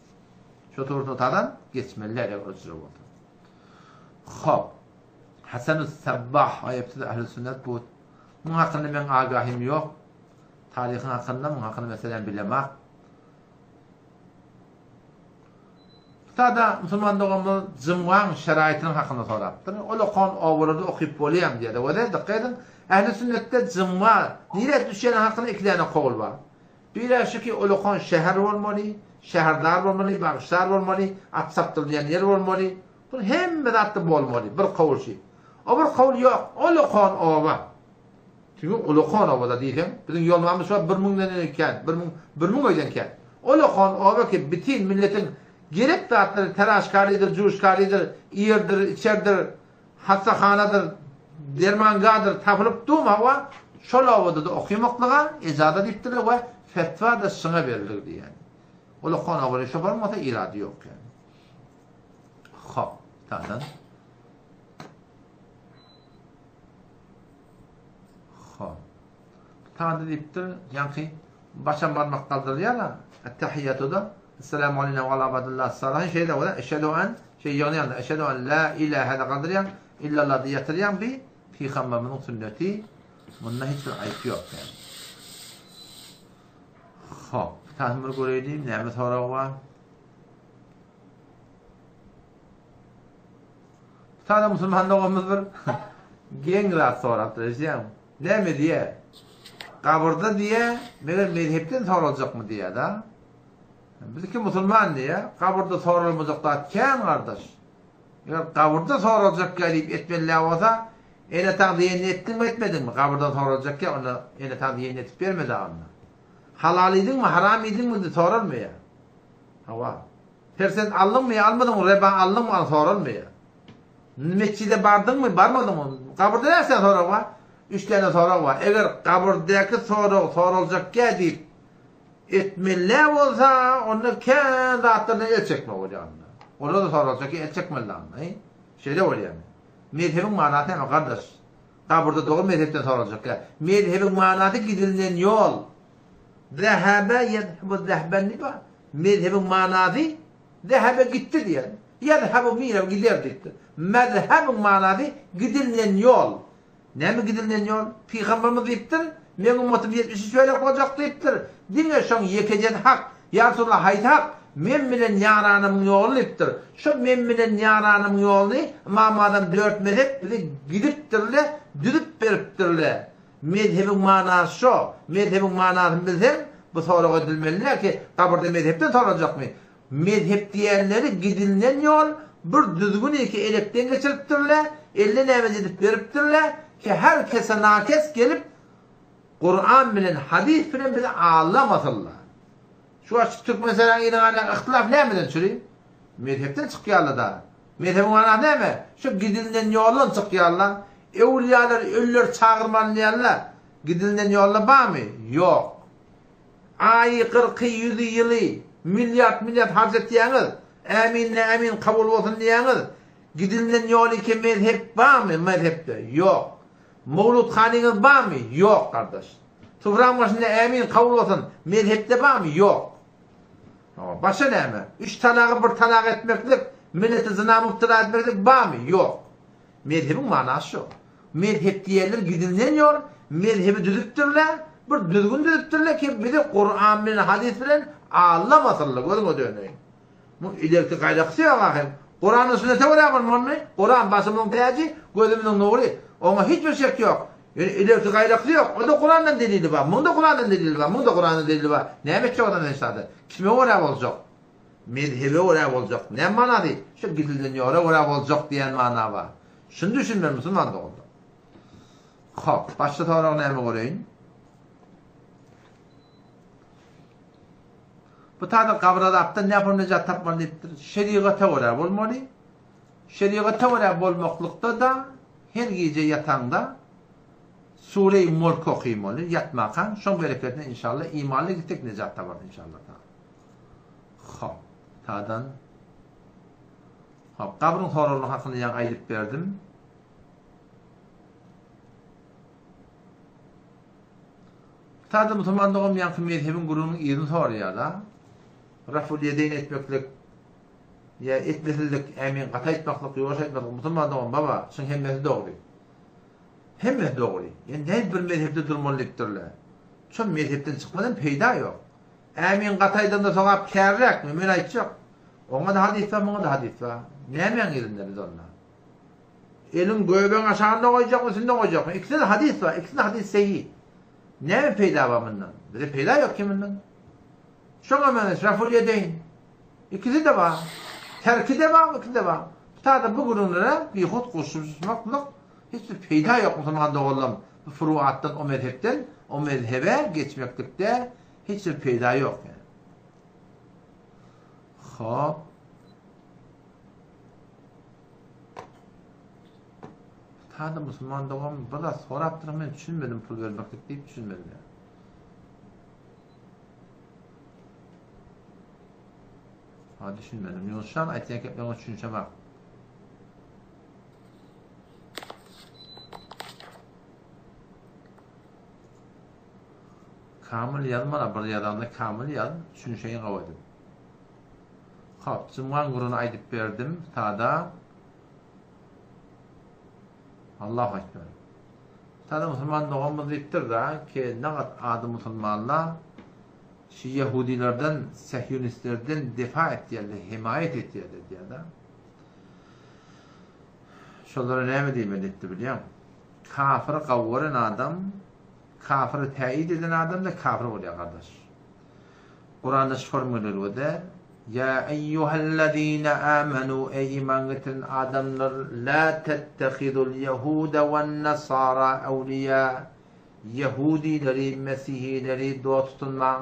Şu tortudan geçmeliler ya özür oldu. Hop. Hasan-ı Sabbah ayıptı ahl-i sünnet bu. Bunun hakkında ben agahim yok. Tarihin hakkında, bunun hakkında mesela bilemek. Sada Müslümanlığımız zımvan şeraitinin hakkında soraptır. O lokon ovurdu okuyup boluyam diye de. O da dıkkaydım. Ahl-i sünnette zımva, nire düşen hakkında iki tane kol var. Bir şu ki o lokon şehir olmalı, şehrdar olmalı, bağışlar olmalı, at saptırlayan yer olmalı. Bu hem medattı olmalı, bir kol şey. O bir kol yok, o lokon ova. Çünkü o lokon ova da diyeceğim. Bizim yolmamız var 1000'den iken, 1000 oydan iken. O lokon ova ki bütün milletin gerek dağıtları teraşkaridir, cuşkaridir, iyirdir, içerdir, hastakhanadır, dermangadır, tapılıp durma va şol ovada da okuymaklığa icazat ettirir ve fetva da sana verilirdi yani. O lokon ova şu barmasa irade yok yani. Hop, tamam. Tanrı deyiptir, yani başan barmak kaldır ya, ettehiyyatı da, Esselamu aleyna ve ala abadillah salahin şeyde o da, eşhedü en, şey yanıyan da, eşhedü en la ilahe de kaldırıyan, illallah diye yatırıyan bir Peygamberinin sünneti, bununla hiçbir ayıp yok yani. Hop, tahmir göreydim, neyme sonra var. Sana Müslümanlığımız bir, gengrat soraktır, işte, ne mi diye? Kaburda diye, mezhepten sorulacak mı diye da. Bizki Müslüman diye, kaburda sorulmayacak da ken kardeş. Eğer kaburda sorulacak gelip etmeli olsa, ene taqdiyen ettin mi etmedin mi? Kaburda sorulacak ya, onu ene taqdiyen etip vermedi onu. Halal idin mi, haram idin mi diye sorulmuyor. Hava. Persen aldın mı, almadın mı, reba aldın mı, sorulmuyor. Mescide bardın mı, barmadın mı? Kaburda nereden sorul var? 3 tane soru var. Eğer kaburdaki sorulacak deyip etmeli olsa onu kendi atlarına el çekme oluyor. Orada da sorulacak el çekmeli anlayın. Şeyde oluyor. Mezhebin manatı ama kardeş. Kaburda doğru mezhepten sorulacak. Mezhebin manatı gidilen yol. Zehebe yedhebu zehben ne var? Mezhebin manatı zehebe gitti diye. Yedhebu mire gider gitti. Mezhebin manatı gidilen yol. Ne mi gidilen yol? Peygamberimiz deyiptir. Men ummatim 70'i şöyle olacak deyiptir. Dine şon yekecen hak. Ya Resulullah hayt hak. Men bilen yaranımın yolu deyiptir. Şu men bilen yaranımın yolunu mamadan 4 mezhep gidiptirle, düdüp beriptirle. Mezhebin manası şu. Mezhebin manasını bilsem bu soru edilmeliler ki kaburda mezhepten sorulacak mı? Mezhep diyenleri gidilen yol bir düzgün iki elekten geçiriptirle, elle nevez edip beriptirle ki herkese nakes gelip Kur'an bilen, hadis bilen bize ağlamasınlar. Şu açık Türk mesela ihtilaf ne miden çürüyor? Mezhepten çıkıyorlar da. Mezhebin manası ne mi? Şu gidilinden yoldan çıkıyorlar. Evliyalar, ölüler çağırmanlayanlar. Gidilinden yolla var mı? Yok. Ayı 40'ı 100'ü yılı milyat harc ettiğiniz, eminle emin kabul olsun diyeniz, gidilinden yol iki mezhep var mı? Mezhepte yok. Mevlud haniniz var mı? Yok kardeş. Sufran başında emin kabul olsun mezhepte var mı? Yok. Başa ne mi? 3 talağı bir talak etmeklik, milleti zina muhtira etmeklik var mı? Yok. Mezhebin manası şu. Mezhep diyeler gidilinden yol, mezhebi düzüktürler, bir düzgün düzüktürler ki bizi Kur'an bilen, hadis bilen ağlamasınlar. Görün o dönüyor. Bu ileriki kaydaksı yok ahim. Kur'an'ın sünnete uğrayamın mı? Kur'an basımının teyacı, gözümünün nuru. Ona hiçbir şey yok. Yani ileriki kaydaksı yok. O da Kur'an'dan delili var. Bunun da Kur'an'dan delili var. Bunun da Kur'an'dan delili var. Ne emekçi odan insanlar? Kime uğrayam olacak? Mezhebe uğrayam olacak. Ne mana değil? Şu gidilden yola uğrayam olacak diyen mana var. Şunu düşünmem Müslüman da oldu. Hop, başta sonra onu emi göreyim. Bu taada kabradapda ne yapıp necat tapmalı deyipdir. Şeriata göre bolmaly. Şeriata göre bolmaklykda da her gece yatağında Sure-i Mulk okuymalı, yatmakan. Şoň bereketine inşallah imanly gittik necat tapar inşallah. Hop, tadan. Hop, kabrın hororluğu hakkında yan aylıp verdim. Taada musulman doğum yankı mezhebin gurunun irini soruyor da. Raful yedeyn etmeklik ya etmesildik emin qata etmeklik yoğuş etmeklik musulman doğum baba şun hemmesi doğru. Hemmesi doğru. Yani ne bir mezhebde durmalıktırlar. Şun mezhebden çıkmadan peyda yok. Emin qataydan da soğap kærrek mi? Mümin aytacak. Ona da hadis var, ona da hadis var. Ne emin yerinde biz onlar? Elin göğben aşağında koyacak mı, üstünde koyacak mı? İkisinde hadis var, ikisinde hadis sahih. Ne mi peyda var bundan? Bir peyda yok kiminle? Şuna menes, raful yedeyn. İkisi de var. Terki de var, ikisi de var. Taada bu gurunlara bir hut kusursunmaklık hiçbir peyda yok Müslüman doğulam. Bu furuattan, o mezhepten, o mezhebe geçmeklikte hiçbir peyda yok. Yani. Hop. Taada Müslüman doğum burada soraptırım ben düşünmedim pul vermeklik deyip düşünmedim yani. Ha düşünmedim. Yunus'tan ayetiyen keplerini düşünce bak. Kamil yazmana bir yadamda kamil yaz, düşünşeyi qavadım. Hop, cımgan gurunu aydıp verdim. Taada Allahu Ekber. Taada Müslüman doğumuz deyiptir da ki ne kadar adı Müslümanlar şu Yahudilerden, Sehyonistlerden defa ettilerdi, himayet ettilerdi diye de. Şolara ne mi diyeyim etti biliyor musun? Kafir kavvaran adam, kafiri teyit eden adam da kafir oluyor kardeş. Kur'an'da şu formülleri o da ya eyyühellezine amenu ey iman getiren adamlar la tettehidul yehude ve nasara evliya Yahudileri, Mesihileri dost tutulman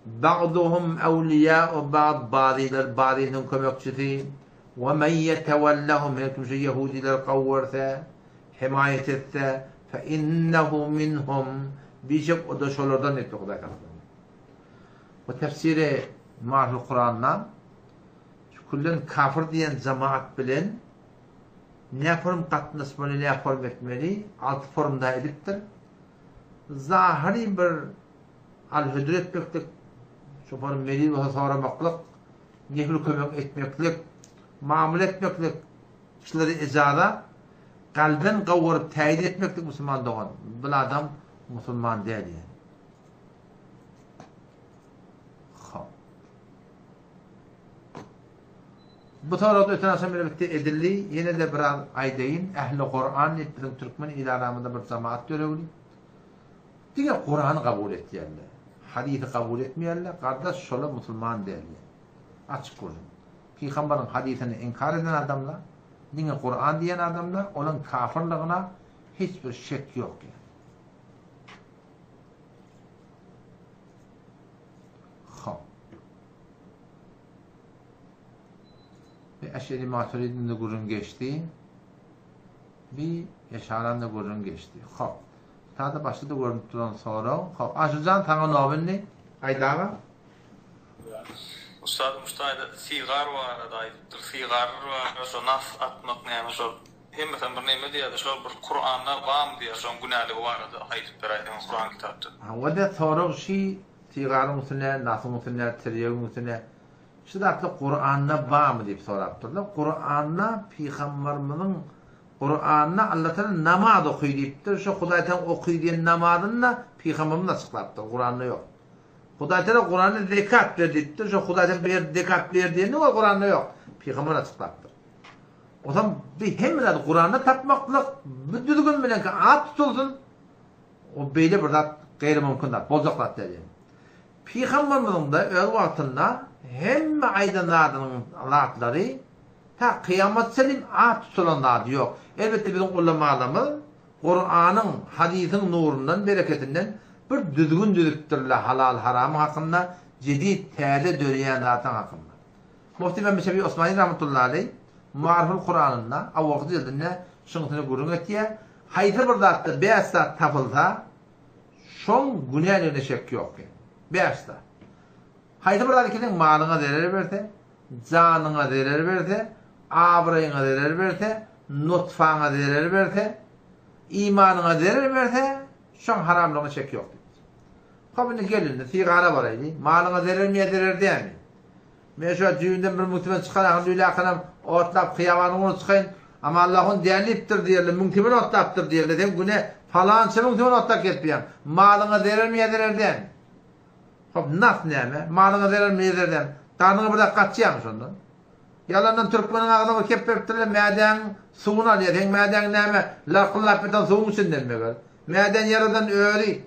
ba'duhum evliya o bazılar kömekçisi ve men yetevellahum hekimse Yahudiler kavvarsa himayet etse fe innehu minhum birçok o da şolardan etti o da kaldı. Bu tefsiri Mahul Kur'an'la kullen kafir diyen cemaat bilen ne form katnasmalı ne form etmeli alt formda ediptir. Zahiri bir al-hüdür etmeklik şu form melil ve soramaklık nehlu kömek etmeklik mamul etmeklik kişileri icada kalben kavvarıp teyit etmeklik Müslüman doğan. Bu adam Müslüman değil yani. Bu tarafta ötenasın birlikte edildi. Yine de biraz aydeyin. Ehli Kur'an ettirin Türkmen ilaramında bir cemaat görevli. Diğer Kur'an'ı kabul ettiyenler. Hadisi kabul etmeyenler. Kardeş şöyle Müslüman değerli. Açık kurun. Peygamberin hadisini inkar eden adamlar, diğer Kur'an diyen adamlar, onun kafirliğine hiçbir şek yok yani. Bir Eşeri Maturidi'nin de gurun geçti. Bir Eşaran da gurun geçti. Hop. Taada başladı gurun tutan sonra. Hop. Aşıcan tanı nominni. Aydağa. Ustad Mustayda sigar var adaydır. Sigar var. So naf atmak neyme so. Hem mesela bir neyme diye de so bir Kur'an'a vam diye so günahlı var da hayır berayden Kur'an kitaptı. Ha da sonra şey sigar mutlaka nasıl mutlaka teriyor mutlaka şiddetli Kur'an'da var mı deyip soraptırlar. Kur'an'da Peygamberimizin Kur'an'da Allah Teala namaz okuyor deyiptir. Şu Hudaytan okuyor diyen namazınla Peygamberimiz açıklaptır. Kur'an'da yok. Huday Teala Kur'an'da zekat ver deyiptir. Şu Hudaytan bir zekat ver diyen o Kur'an'da yok. Peygamber açıklaptır. O zaman bir hemler Kur'an'da tapmaklık bir düzgün bilen ki at tutulsun o böyle bir zat gayri mümkün zat. Bozaklat dedi. Peygamberimizin de öyle vaktinde hem aydınlarının alatları ta kıyamet selim at tutulanlar yok. Elbette bizim ulemalarımız Kur'an'ın, hadisin nurundan, bereketinden bir düzgün düzüktürler halal haram hakkında Cedid täze döreýän zatan hakynda. Mufti Mehmet Şefi Osmani rahmetullahi aleyh Muariful Kur'an'ında awwalky jildinde şuňsyny gurun etýär. Haýsy bir zatda 5 saat tapylsa, şoň günälerine şek ýok. 5 saat. Haýsy bir zatda malyňa zarar berse, janyňa zarar berse, abraýyňa zarar berse, nutfaňa zarar berse, imanyňa zarar berse, şoň haramlygyna şek ýok. Kabine gelindi, sigara baraydy. Malyňa zarar diými? Men şu düýünden bir muhtemel çykaran ýülakanam otlap kıyamanyny çykayn, ama Allah'ın diýenipdir diýerler, muhtemel otlapdyr diýerler. Dem güne falança muhtemel otlap ketmeýär. Malyňa zarar diými? Hop nas näme? Malyňa zarar diými? Tanyňy bir da gatýarmy şondan. Yalandan türkmeniň agyna kep beripdirler, mäden suwuna diýen, mäden näme? Laqyllap bitan suwun üçin denmeger. Mäden yaradan öri.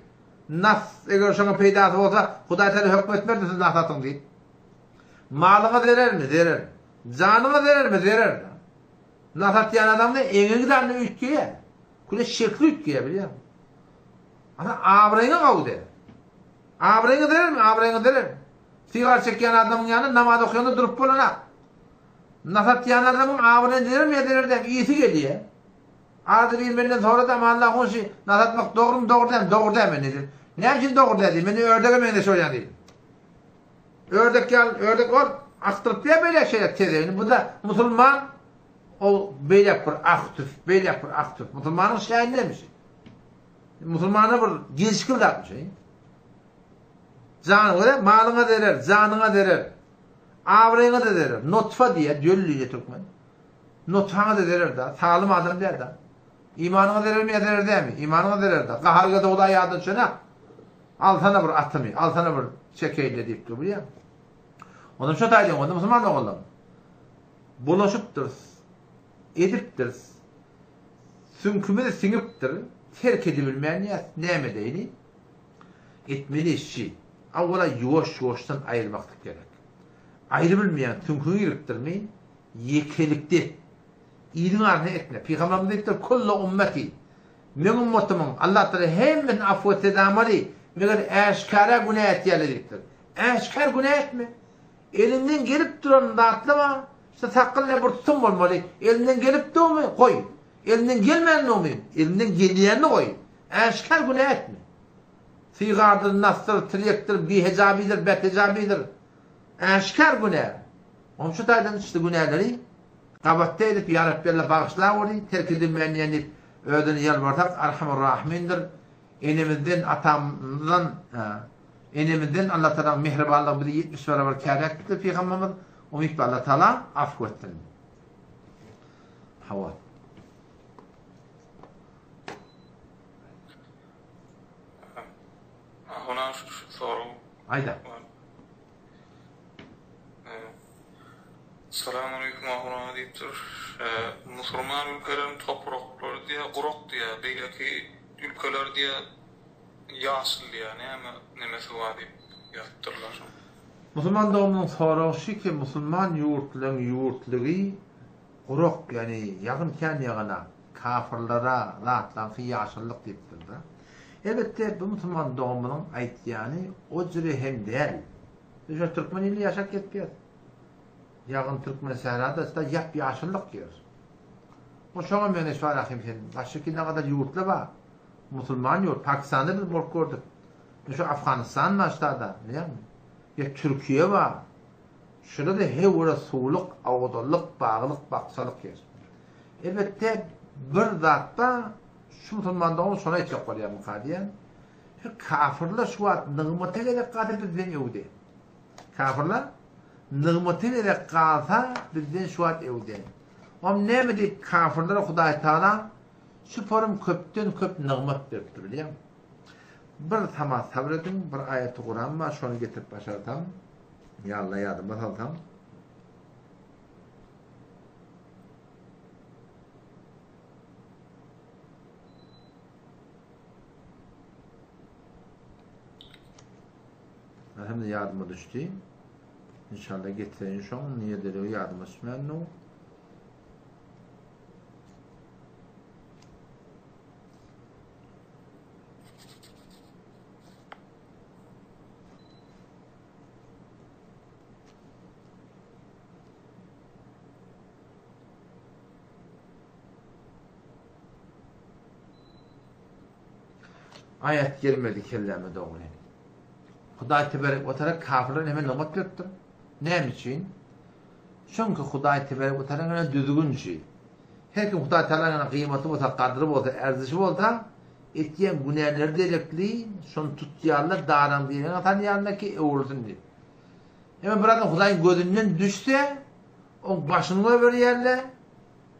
Nas eger şoňa peýda bolsa, Hudaý Taala hökm etmerdi siz nasatyň diýip. Malyňa derermi? Derer. Janyňa derermi? Derer. Nasat ýan adamda eňiňi de anny ütkeýär. Kule şekli ütkeýär bilýär. Ana abraýyňa gawdy. Abraýyňa derermi? Abraýyňa derer. Sigar çekýän adamyň ýanyna namaz okuyanda durup bolana. Nasat ýan adamyň abraýyňa derermi? Derer de ýeti gelýär. Ardy bilmenden sonra da Allah hoşy nasatmak dogry dogry däme nedir? Näme üçin dogry diýdi? Meni ördege mende söýýärdi. Ördek ýal, ördek ol, aktyryp beýle şey tezeni. Bu da musulman o beýle bir aktyf, beýle bir aktyf. Musulmanyň şähidi demiş. Musulmana bir gilşkil datmış. Janyňa, malyňa derer, janyňa derer. Abraýyňa da derer. Nutfa diýe döllüýe türkmen. Nutfaňa da derer da, salym adam diýer da. İmanyňa derermi derermi? İmanyňa derer da. Gaharga da Hudaý ýadyny çöne. Al sana bir atymy, al sana bir çekeýle diýip dur bilýär. Ondan şu taýdan onda musulman oğlan. Bulaşıpdyr. Edipdir. Sünküme de siňipdir. Terk edibilmeýän näme diýdi? Etmeli işi. Awala ýuwaş-ýuwaşdan aýyrmaklyk gerek. Aýry bilmeýän sünküňi giripdirmi? Yekelikde. İýdiň arny etme. Peýgamberimiz diýipdir: "Kullu ummeti." Men ummatymyň Allah Taala hemmen afwet edamary. Meger äşkara günah etýärler diýipdir. Äşkar günah etme. Elinden gelip duran datlama. İşte takılla bir tutum bolmaly. Elinden gelip durmy? Koy. Elinden gelmeýän näme? Elinden gelýänini koy. Äşkar günah etme. Sigardyr, nasdyr, tirekdir, bihejabidir, betejabidir. Äşkar günah. Onu şu taýdan işte günahları gabatda edip ya Rabbi Allah bağışla onu terk edilmeýän ýani ödüni ýalbardak Erhamur Rahimdir. Enemizden atamdan enemizden Allah Taala mehribanlygy bizi 70 barabar kärekdir Peygamberimiz. Umid Allah Taala afwetsin. Hawa. Ona şu soru. Ayda. Assalamu alaykum ahuna diýipdir. Musulman ülkelerin topraklary diýe gurak diýe, beýleki ülkeler diýe ýaşyl diýe, nämesi var diýip ýatypdyrlar. Musulman dogumyň soraşy ki musulman ýurtlygy gurak, ýani ýagyn kän ýagana kafirlara zatlanky ýaşyllyk diýipdir da. Elbette bu musulman dogumynyň aýtýany o jüri hem däl. Şu türkmen ili ýaşap ketýär. Ýagyn türkmen sährada da ýap ýaşyllyk ýer. O şoňa men eşwar ahim sen. Başyky nägadar ýurtlar bar. Musulman ýurt, Pakistanda bir bolup gördük. Şu Afganistan maştada, näme? Ya Türkiye bar. Şurada da hewra suwluk, awdallyk, baglyk, baksalyk ýer. Elbette bir zatda şu musulmandaň şona etjek bolýar muqadiýan. Şu kafirler şu wagt nygmaty gerek gadyr bizden ýewdi. Kafirler nygmaty gerek galsa bizden şu wagt ýewdi. Om näme diýip kafirler Hudaý Taala şu forum köpden köp nygmat beripdir bilýär. Bir tamam sabredin, bir ayet-i Kur'an var, şonu getirip başartam. Ya Allah yadım basaltam. Hem de yardıma düştü. İnşallah getirin şonu, niye deliyor yardıma düşmeyenle. ayet gelmedi kelleme doğru. Hudaý tebarek we taala kafirlere hemen nimet berdi. Näme üçin? Çünkü Hudaý tebarek we taala düzgünçi. Her kim Hudaý Teala'nın kıymeti bolsa, kadri bolsa, erzişi bolsa, etken günahları delekli, şonu tutýarlar, daran diýen atan ýanyndaky öwrüsün diýip. Hemen bir adam Hudaýyň gözünden düşse, o başyny berýärler,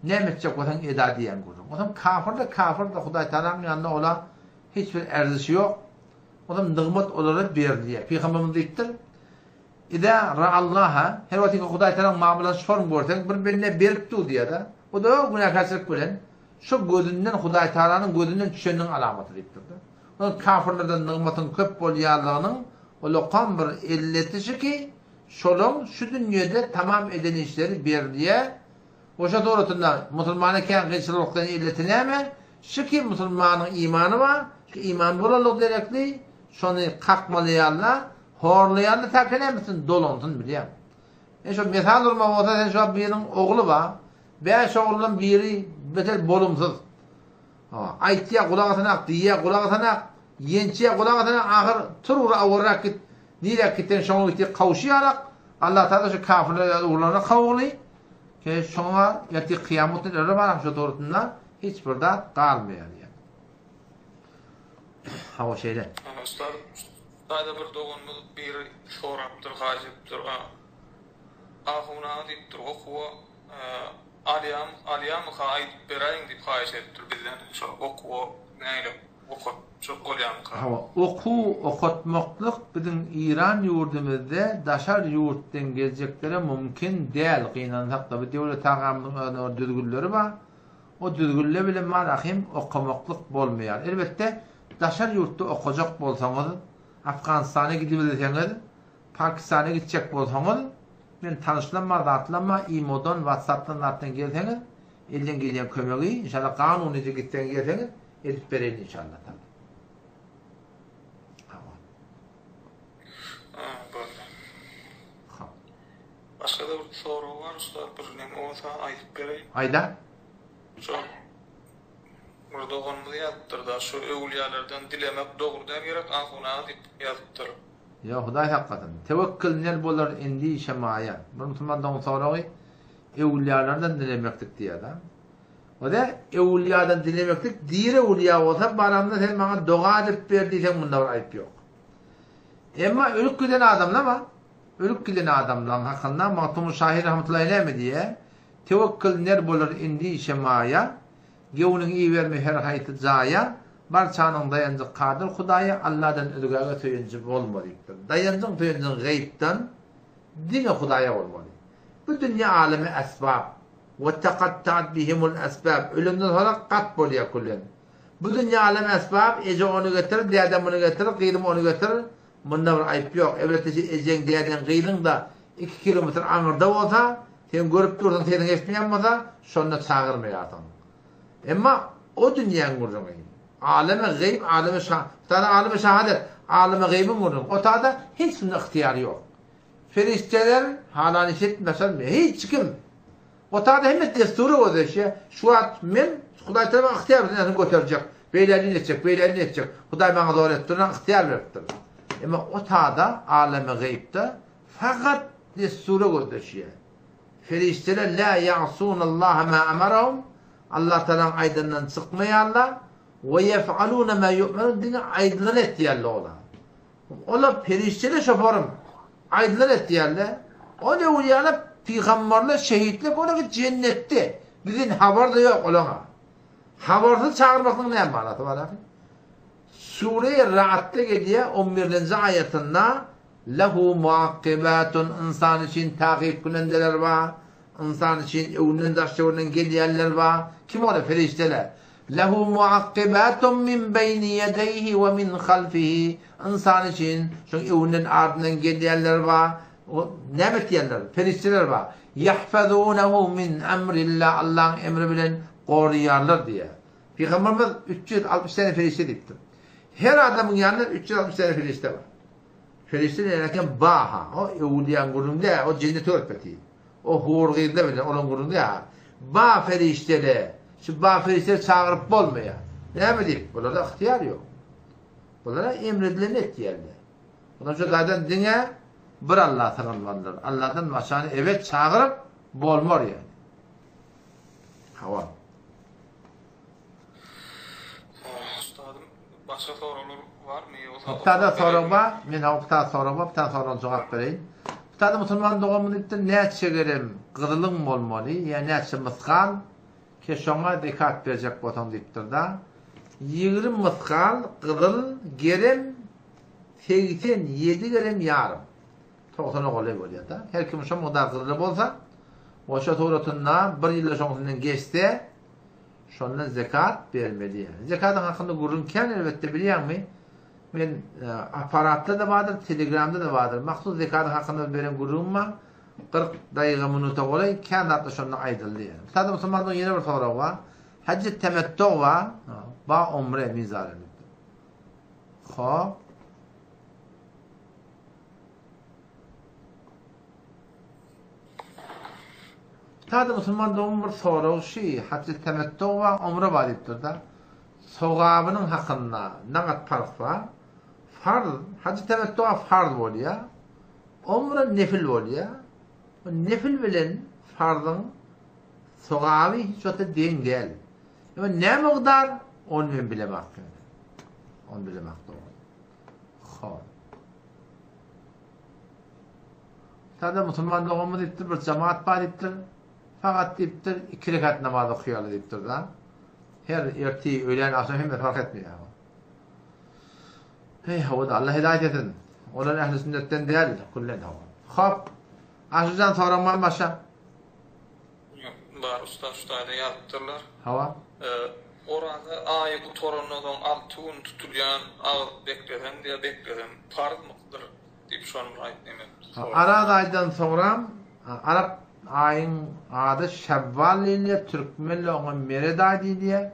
näme etjek bolsaň eda diýen görüň. Adam kafir da Hudaý Teala'nın ýanynda ola hiç bir erzişi yok. Adam nimet olarak berdi. Peygamberimiz diýipdir. İza ra'allaha, her wagtki Hudaý Teala'nın mamulasy form görseň, bir birine beripdi diýär da. O da günahkarçılık bilen şu gözünden Hudaý Teala'nın gözünden düşeniň alamaty diýipdir. O kafirlerden nimetin köp bolýanlygynyň oloqan bir illetişi ki şolum şu dünýede tamam eden işleri berdiýe. Oşa doğrultunda musulmana kän gynçylykdan illeti näme? Şu ki musulmanyň imany bar, şu iman bolalyk derekli, şonu kakmalýarlar, horlaýarlar täkenemisin dolunsun bilýär. Şu mesal urma bolsa sen şu biriniň ogly bar. 5 oğlundan biri betel bolumsuz. Aytiya kulak atanak, diye kulak atanak, yençiye kulak atanak, ahir turur avurrak git, nirek gitten şonu gitti kavuşayarak, Allah Teala şu kafirler uğurlarına kavuli, ki şuna yati kıyametin öyle var, şu doğrultudan hiç burada kalmıyor yani. Hava şeyler. Ustad, daha bir doğumlu bir soraptır, haciptir, ahuna deyiptir, okuwa, aliyam haýyp beraýin diýip haýyş etdir bizden. Şu okuwa näle okut, şu golýan ka. Okutmaklyk biziň İran ýurdumyzda daşar ýurtdan geljeklere mümkin däl. Gynansak da bu döwlet tagamlygyň düzgünleri bar. O düzgünler bilen marahim okumaklyk bolmaýar. Elbetde daşar ýurtda okujak bolsaňyz, Afganistana gidip bilseňiz, Pakistana gitjek bolsaňyz, men tanışlanma, zatlanma, imodan, WhatsApp'tan atdan gelseňiz, elden gelýän kömegi, inşallah kanuny gitsen gelseňiz, edip bereýin inşallah. Başka da bir soru var, ustad, bir näme bolsa aýdyp bereýin. Aýda? Şu bir doğumlu ýatyr da, şu öwliýalardan dilemek dogrudan gerek, ahuna diýip ýatyr. Ya Hudaý hakykatan tewekkül nel bolar indi şemaya. Bir musulmandan soragy ewliýalardan dilemekdik diýär da. O da ewliýadan dilemekdik, diýre ewliýa bolsa baramda sen maňa doga edip berdiýsen bunda bir aýp ýok. Emma ölüp giden adamlar var. Ölüp giden adamlar hakynda Mahtum Şahir rahmetullahi aleyh diýär. Tewekkül nel bolar indi şemaya. Gewüniň iýerme her haýty zaya. Barçanyň dayanjy kadir Hudaýa Allahdan özgäge töýenji bolmady. Dayanjyň töýenjiň gaýpdan dine Hudaýa bolmady. Bu dünýä alemy asbab we taqatta'at bihimul asbab. Ölümden sonra qat bolýar kullen. Bu dünýä alemy asbab eje onu getir, diýadam bunu getir, gylym onu getir. Bunda bir aýp ýok. Ebletesi ejeň diýäden gylyň da 2 kilometr aňyrda bolsa, sen görüp dursan, seni geçmeýän bolsa, şonda çağırmaýarsyň. Emma o dünýäň gurjany aleme gayb, aleme şahadet. Tana aleme şahadet, aleme gaybın vurun. O tada hiç bir ihtiyarı yok. Ferişteler halan işitmesen mi? Hiç kim. O tada hemen desturu o da şey. Şu an men Hudaý Teala ihtiyar bilen götürecek. Beylerini edecek, beylerini edecek. Hudaý bana doğru ettirden ihtiyar veripdir. Ama o tada aleme gaybde fakat desturu o da şey. Ferişteler la ya'sunallaha ma amarahum. Allah Teala'nın aydından çıkmayanlar ve yef'alûne mâ yu'menûn dini aydınlar etdiýärler ola. Ola perişteler şoforum. Aydınlar etdiýärler. O ne uýalar peygamberler şehitlik ola cennetde. Bizin habar da yok olana. Habarsız çağırmakyň näme manasy bar? Sure-i Ra'd'da gelýär 11-nji aýatynda lehu muaqqibatun insan için takip kılendeler var. İnsan için öwünden daşjawdan gelýärler var. Kim ola ferişteler? Lehu muaqqibatun min beyni yedeyhi ve min halfihi. İnsan için şu öwünden ardından gelýärler var. Näme etýärler? Ferişteler var. Yahfazunahu min emrillah. Allah'ın emri bilen goruýarlar diye. Peygamberimiz 360 tane ferişte diýipdir. Her adamın yanında 360 tane ferişte var. Ferişte derken baha, o öwliýan gurunda, o cennet örpeti. O hurgyrda bilen olan gurunda ya. Ba ferişteler, şu ba ferişteler çağırıp bolmaýar. Näme diýip? Bularda ihtiyar yok. Bunlara emredilen et yerdi. Bundan sonra zaten dine bir Allah tanınmalıdır. Allah'tan başkanı evet çağırıp bolmor yani. Hava. Ustadım, başka sorular var mı? Bir tane soru var. Men bir tane soru var. Bir tane soruya cevap vereyim. Bir tane Müslüman doğumunu ettin. Neçe gerim kızılın bolmalı. Yani neçe mıskal. Keşonga dikkat verecek botan deyiptir da. 20 mıskal kızıl gerim 87 gerim yarım. 90 olay oluyor da. Her kim şu muda kızılı bolsa oşa to'g'ritundan 1 yil şoňsundan geçse şondan zekat bermeli yani. Zekatın hakkında gurunken elbette bilýärmi? Men aparatda da vardır, telegramda da vardır. Maksud zekatın hakkında beren gurunma 40 daqiqa minuta bolay, kendi şondan aýdyldy yani. Tadı Müslümandan yeni bir soru var. Hacc temettu var. Ba umre mizarı. Hop. Tadı Müslüman doğum bir soru şey, hacc temettu ve umre var deyipdir da. Sogabının hakkında nagat fark var. Farz, hacc temettu farz bolýar. Umre nefil bolýar. Nefil bilen farzın sogaby hiç wagtda deň däl. Ama ne miqdar onu men bilemek. Onu bilemek doğru. Hop. Tadı Müslüman doğumu deyipdir, bir cemaat var deyipdir. Fakat deyipdir, 2 rekat namaz okuyalı deyipdir da. Her erti, öğlen, akşam hem de fark etmiyor. Hey havada, Allah hidayet edin. Olan ehl-i sünnetten değil, kullen hava. Hop. Aşıcan soran başa. Bar usta yaptırlar. Hava. Orada ayı bu torundan 6 gün tutulyan al bekleden diye bekleden farz mıdır deyip şonu aytmam. Arad aydan sonra Arap ayın adı Şevval ile Türkmenle ona Mereday diye.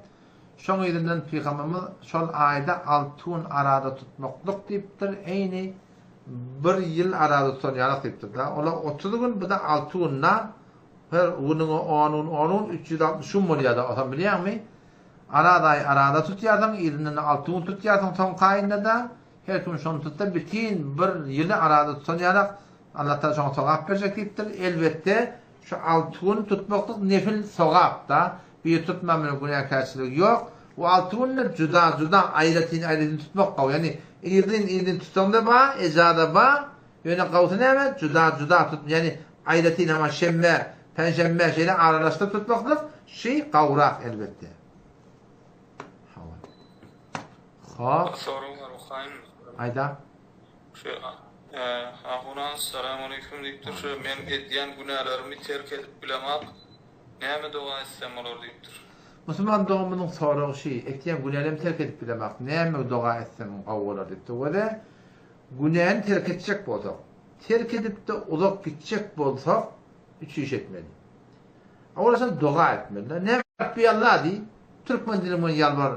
Şoň ýerinden Peygamberimiz şol ayda 6 gün arada tutmakluk deyipdir. Eyni 1 yıl arada tutanýarlyk deyipdir da. Ola 30 gün bir de 6 günna her günüňe 10 360 gün bolýar da. Sen bilýärmi? Arada tutýardyň, ýerinden 6 gün tutýardyň soň kaýynda da her kim şonu tutsa bitin 1 yılı arada tutanýarlyk. Allah Taala şoňa sogap berjek deyipdir. Elbette şu 6 gün tutmakluk nefil sogap da. Bir tutmamın günahkarçılığı yok. O 6 günler juda aýratyn tutmak gaw. Yani irdin tutanda ba, ejada ba, ýöne gawsyny hem juda tut. Yani aýratyn ama şemme, penşemme şeýle aralaşdyryp tutmakdyr. Şey gawrak elbette. Hop. Soru var okayım. Ayda. Ahunan selamun aleyküm deyipdir. Men edýän günahlarymı terk edip bilemek näme dua etsem bolar deyipdir. Müslüman doğumunun soruğu şey, etdiğen günahlarını terk edip bilemek, näme dua etsem gawular deyipdir. O da günahını terk edecek bolsak, terk edip de uzak gidecek bolsak, 3 iş etmeli. Awlasan dua etmeli. Ne Rabbi Allah di, Türkmen dilimini yalvar,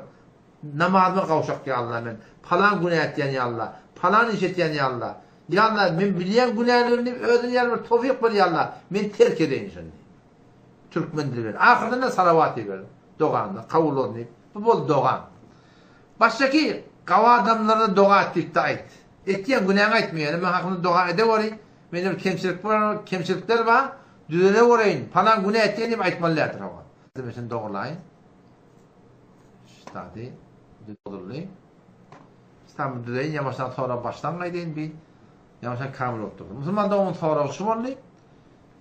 namazyma kavuşak ya Allah men. Falan günah etdiyen ya Allah, falan iş etdiyen ya Allah. Ya Allah men bilýän günahlarını özüň ýalyma tawfik ber ya Allah. Men terk edeýin şonu. Türkmen dilini. Ahirinde salavat eder. Doğanda kabul olunip. Bu bol doğan. Baştaki gawa adamlara dua etdik de ayt. Etdiyen günahını aytmaýar. Men hakkında dua edewori. Menem kemçilikler var. Düzele orayın. Falan günah etdiýeni aytmalydyr hawa. Demesin doğrulayın. Stadi düzeli. Tam düzeyin yamaşdan sonra başlanmaydın bir yamaşdan kamil oturdum. Müslüman da onun sorusu var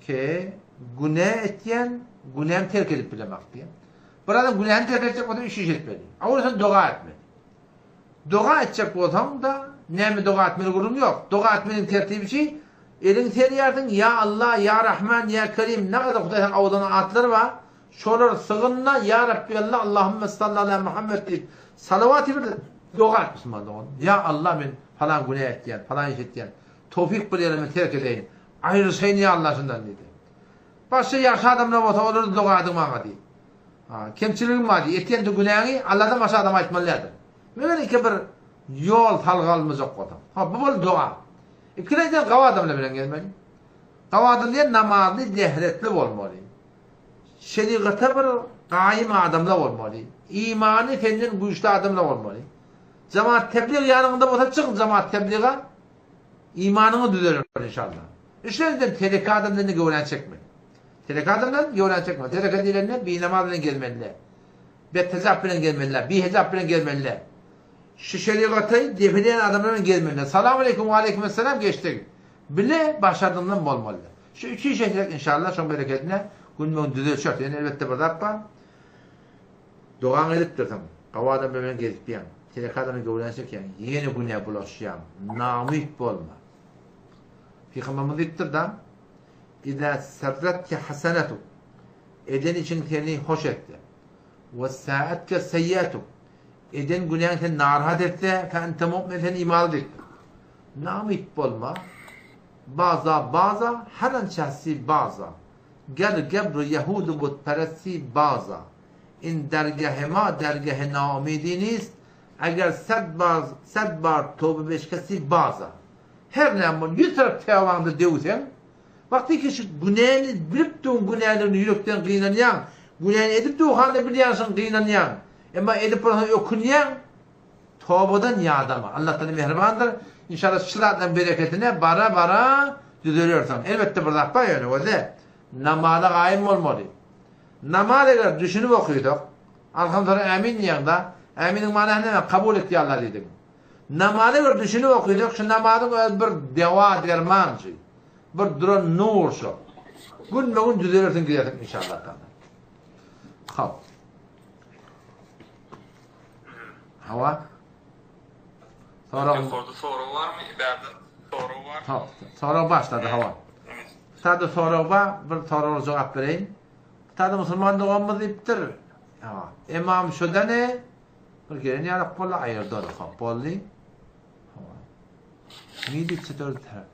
ki günah etdiyen günahını terk edip bilemek diye. Burada günahını terk edecek o da 3 iş etmeli. Awlasan dua etmeli. Dua edecek bolsam da näme dua etmeli gurum yok. Dua etmenin tertibi şey elin teriyardın ya Allah, ya Rahman, ya Kerim ne kadar Hudaýyň awdanan atlar var. Şolar sığınna ya Rabbi Allah, Allahümme salli ala Muhammed deyip salavat bir dua et Müslüman doğun. Ya Allah men falan günah etdiyen, falan iş etdiyen. Tawfik berýärmi terk edeyim. Aýryşaýyn ya Allah şundan dedi. Başka ýaşy adamlar bolsa olar dua edin maňa diýip. Kemçiligim var diýip etdiyen günäňi Allahdan başga adam aýtmalydyr. Mene iki bir ýol talgalmazak bolsa. Bu bol dua. İkireden gawa adamlar bilen gelmeli. Gawa adamlar namazly, dehretli bolmaly. Şeriata bir gaýym adamlar bolmaly. İmany kendin güýçli adamlar bolmaly. Cemaat tebliğ yanında olsa çıkın cemaat tebliğe. İmanını düzelir inşallah. İşte teleka adamlarını gören çekme. Teleka adamlarını gören çekme. Teleka diyenler bir namazla gelmeliler. Bir tezap bilen gelmeliler. Bir hesap bilen gelmeliler. Şu şeriatayı defneyen adamların gelmeliler. Selamun aleyküm ve aleykümselam geçtik. Bile başardığından olmalı. Şu iki şeyler inşallah son bereketine günümün düzelişiyor. Yani elbette burada yapma. Doğan edip durdım. Kavadan böyle gelip bir yan. Teleka adamı gören çekeyim. Yeni güne bulaşacağım. Namik olma. Peygamberimiz ittir da İzâ serretke hasenetu eden için seni hoş etti. Ve sâetke seyyâtu eden günahın seni narahat etti. Fe ente mu'min seni imal etti. Namik olma. Baza her an şahsi baza. Gel gebru Yahudu butperesti baza. İn dergahıma dergah namidiniz. Eğer sad bar tövbe beşkesi baza. Her zaman 100 taraf tevanda diyorsan, vakti ki şu günahını bilip de günahını yürekten kıynanayan, günahını edip de o halde biliyorsun kıynanayan, ama edip de okunayan, tövbeden yağdama. Allah Teala mehribandır. İnşallah sıratla bereketine bara düzeliyorsun. Elbette burada bak yani o da namazda kaim olmalı. Namazda düşünüp okuyorduk. Elhamdülillah emin yanında. Eminin manası ne? Kabul etti Allah dedim. Namazı bir düşünüp okuyorduk. Şu namazın bir deva dermancı. Bir duran nur şu. Gün be gün düzelirsin gidersin inşallah. Hava. Hava. Sonra soru var mı? İleride soru var. Tamam. Sonra başladı hava. Tadı soru var. Bir soru cevap vereyim. Tadı Müslüman doğamız iptir. İmam şuda ne? Bir kere yani kolla ayırdı onu. Polli. Miydi çıtır taraf.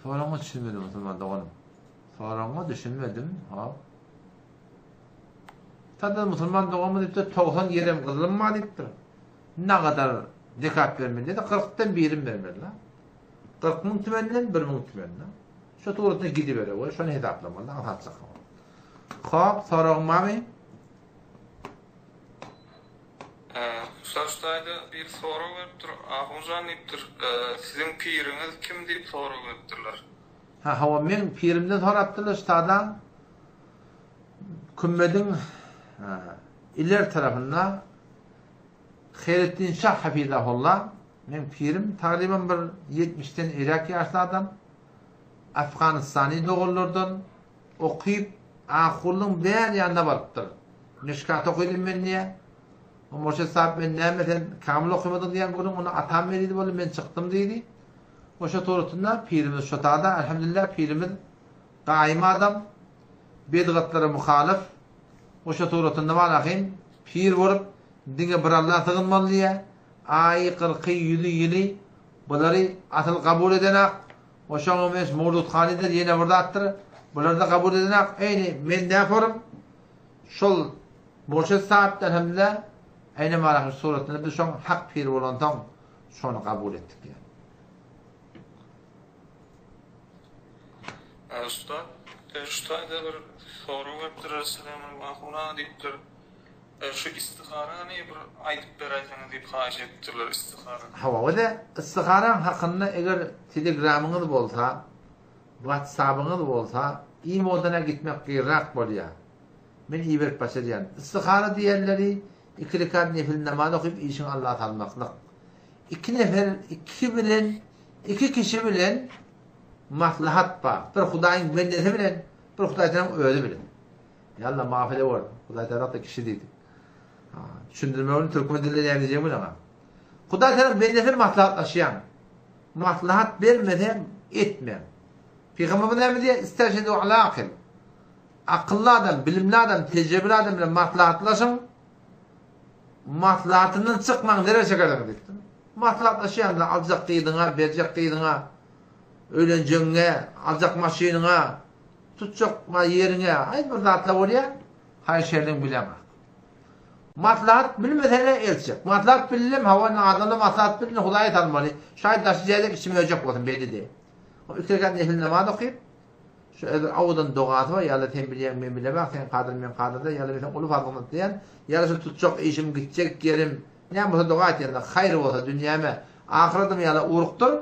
Sorumu düşünmedim Müslüman doğanım. Sorumu düşünmedim. Tadı Müslüman doğamız iptir. 90 yerim kızılım iptir. Ne kadar dikkat vermeli de 40'tan birim vermeli. 40 bin tümenden 1 bin tümenden. Şu tuğrutuna gidiveriyor. Şunu hesaplamalı. Anlatacak. Xo'p, so'rog'im bormi? Ustastayda bir soru veripdir. Ahunjan deyipdir. Sizin piriniz kim deyip soru veripdirler. Hava men pirimden sorapdylar ustadan. Kümmedin iler tarafında Hayrettin Şah hafizahullah. Men pirim takriben bir 70'ten Irak yaşlı adam. Afganistan'ı doğulurdun. Okuyup ahurluğun bir yanına varıptır. Nişkat okuyordum ben niye? O Moşe sahip ben neymeten kamil okumadım diyen günüm onu atam veriydi böyle ben çıktım deydi. Moşe torutunda pirimiz şotada elhamdülillah pirimiz daima adam bedgatlara muhalif. Moşe torutunda malakayım pir vurup dine bir Allah sığınmalı diye ayı 40'ı 100'ü yılı bunları atıl kabul edenek o şoğun mes Mevlut Hali'dir yine burada attır. Bunları da kabul edenek eyni men ne yaparım? Şol Moşe sahip elhamdülillah ayne malakın suretinde biz şoğun hak pir olandan şonu kabul ettik yani. Usta, Usta'da bir soru veripdir. Selamun ahuna deyipdir. Şu istihara ne bir aytıp beraysanız deyip haş ettirler istihara. Hava o da istiharan hakkında eğer telegramınız bolsa, WhatsApp'ınız bolsa, e-moduna gitmek gıyrak bolya. Men iyi verip başarıyan. İstihara diyenleri iki rekat nefil namaz okuyup işin Allah'a talmaklık. İki kişi bilen maslahat var. Bir Hudayın bendesi bilen, bir Huday'dan öyle bilen. Yallah mağfile var. Huday'dan da kişi değildi. Düşündürme onu Türkmen dilleri yapacağım ama. Huday taraf bendesi maslahatlaşıyan. Maslahat vermeden etmem. Peygamber ne diyor? İsterşedu ala akıl. Akıllı adam, bilimli adam, tecrübeli adam ile maslahatlaşın. Maslahatından çıkman nereye çıkardın dedi. Maslahatlaşıyan da alacak kıydığına, verecek kıydığına, öğleneceğine, alacak maşinine, tutacak yerine, hayır burada atla oraya, hayır şeyden bilemem. Maslahat bilmesene elçecek. Maslahat bilim, havanın adına maslahat bilim, Huday'ı tanımalı. Şayet taşıyacak içimi ölecek olsun belli değil. O iki rekat nefil namaz okuyup, Şu awdan dogaty var, ýa-da sen bilýän men bilebäk, sen kadyr men kadyrda, ýa-da sen uly farkyny diýen, ýa-da şu tutjak işim gitjek gerim. Näme bolsa dogat ýa-da haýr bolsa dünýäme, ahiretime ýa-da urukdur.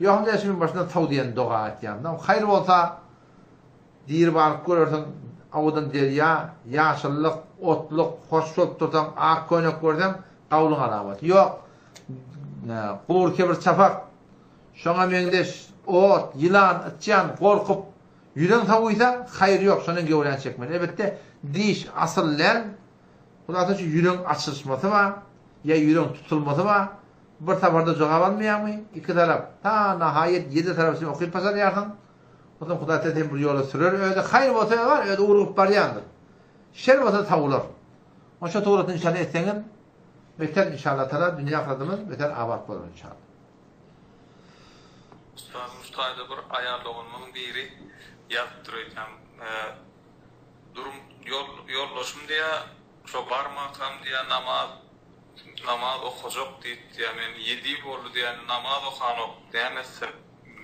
Ýa-da şeň başyna taw diýen dogat ýa-da. Haýr bolsa diýir baryp görersiň, awdan derýa, ýaşyllyk, otluk, hoş bolup tursaň, ak könek görsem, gawlyň alamat. Ýok. Gowur kebir çapak. Şoňa meňdeş ot, ýylan, itjan gorkup ýüreň tawysa, haýr ýok, şonuň gewren çekmeli. Elbetde diş asyllar, Hudaýa şu ýüreň açylmasy bar, ýa ýüreň tutulmasy bar. Bir tabarda jogap almaýarmy? Iki tarap. Ta nahaýet 7 tarapy okyp pasar ýarsyň. Odan Hudaýa tem bir ýola sürer, öýde haýr bolsa bar, öýde urup barýandyr. Şer bolsa tawular. Oşa tawuratyn inşallah etseňiz, beter inşallah taala dünýä ahiretiňiz beter abad bolar inşallah. Ustad bir aýarlygymyň biri ýapdyrýan. Durum ýollaşym diýe, şo barmakam diýe namaz okujak diýdi. Men 7 boldy diýen namaz okanok diýmezse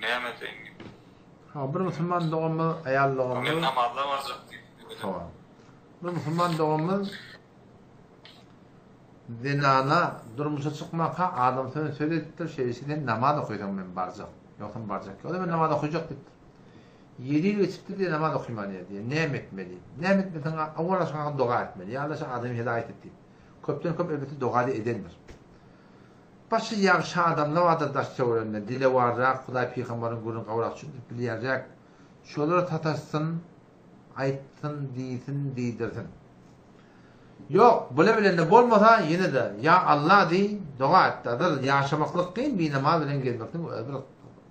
näme diýin? Ha, bir musulman dogamy aýallygymyz. Men namazda barjak diýdi. Ha. Bir musulman dogamy zinana durmuşa çykmaka adam söýledipdir, şeýsiden namaz okuýan men barjak. Ýoksa barjak. O da men namaz okuýjak diýdi. 7 ýyl geçipdi diye namaz okuýmany diye. Näme etmeli? Näme etmeli? Awala şoňa doga etmeli. Ýa-da şo adamy hidaýet etdi. Köpden köp elbetde doga edendir. Başy ýagşy adamlar wada daş çöwrende, dile warrak, Hudaý peýgamberiň gurun gawrak üçin bilýärjek. Şolary tataşsyn, aýtsyn, diýsin, diýdirsin. Ýok, bule bilende bolmasa ýene de ya Allah diýi, doga etdir. Ýaşamaklyk diýin, bir namaz bilen gezmekden bir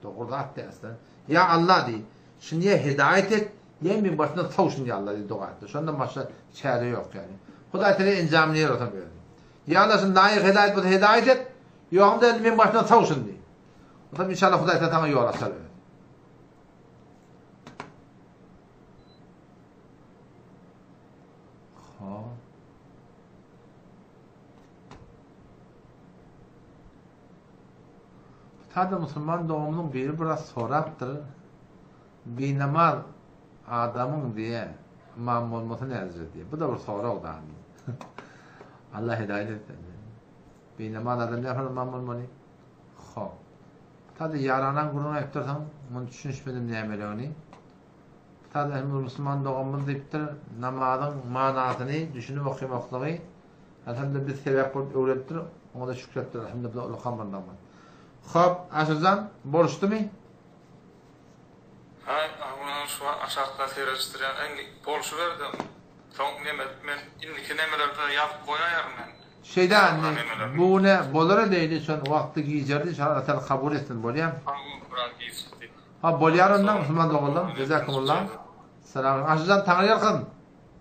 dogurdat diýersin. Ya Allah diýi. Şunday hidaýet et, ýa-da başyna tawşyn ya Allah diýi doga etdir. Şondan başga çäre ýok ýani. Hudaý tele enjamlaýar ota berdi. Ya Allah şun laýyk hidaýet bu hidaýet et, ýogunda men başyna tawşyn diýi. Otam inşallah Hudaý taňa ýol açar. Ha. Tadı musulman doğumunun biri biraz soraptır. Bir namaz adamın diye imam olması nezir diye. Bu da bir soru oldu hani. Allah hidayet etsin. Bir namaz adam ne yapar imam olmalı? Ho. Tadı yaranan guruna yaptırsan, bunu düşünüşmedim neyemeli onu. Tadı hem musulman doğumun deyiptir, namazın manasını düşünüp okuyamaklığı. Elhamdülillah bir sebep öğrettir, ona da şükrettir. Elhamdülillah ulukan bir namaz. Hop, aşırcan, borçlumu? Ha, onu şu an aşağıda seyircileyen borçlu verdim. Son men indiki nemelerden yapıp koyarım ben. Şeyden, bu ne, bolara deyli son vakti giycerdi, inşallah atal kabul etsin, bolyam. Ha, bolyarından, Müslüman doğuldan, cezakumullah. Selam, aşırcan, tanrı yakın.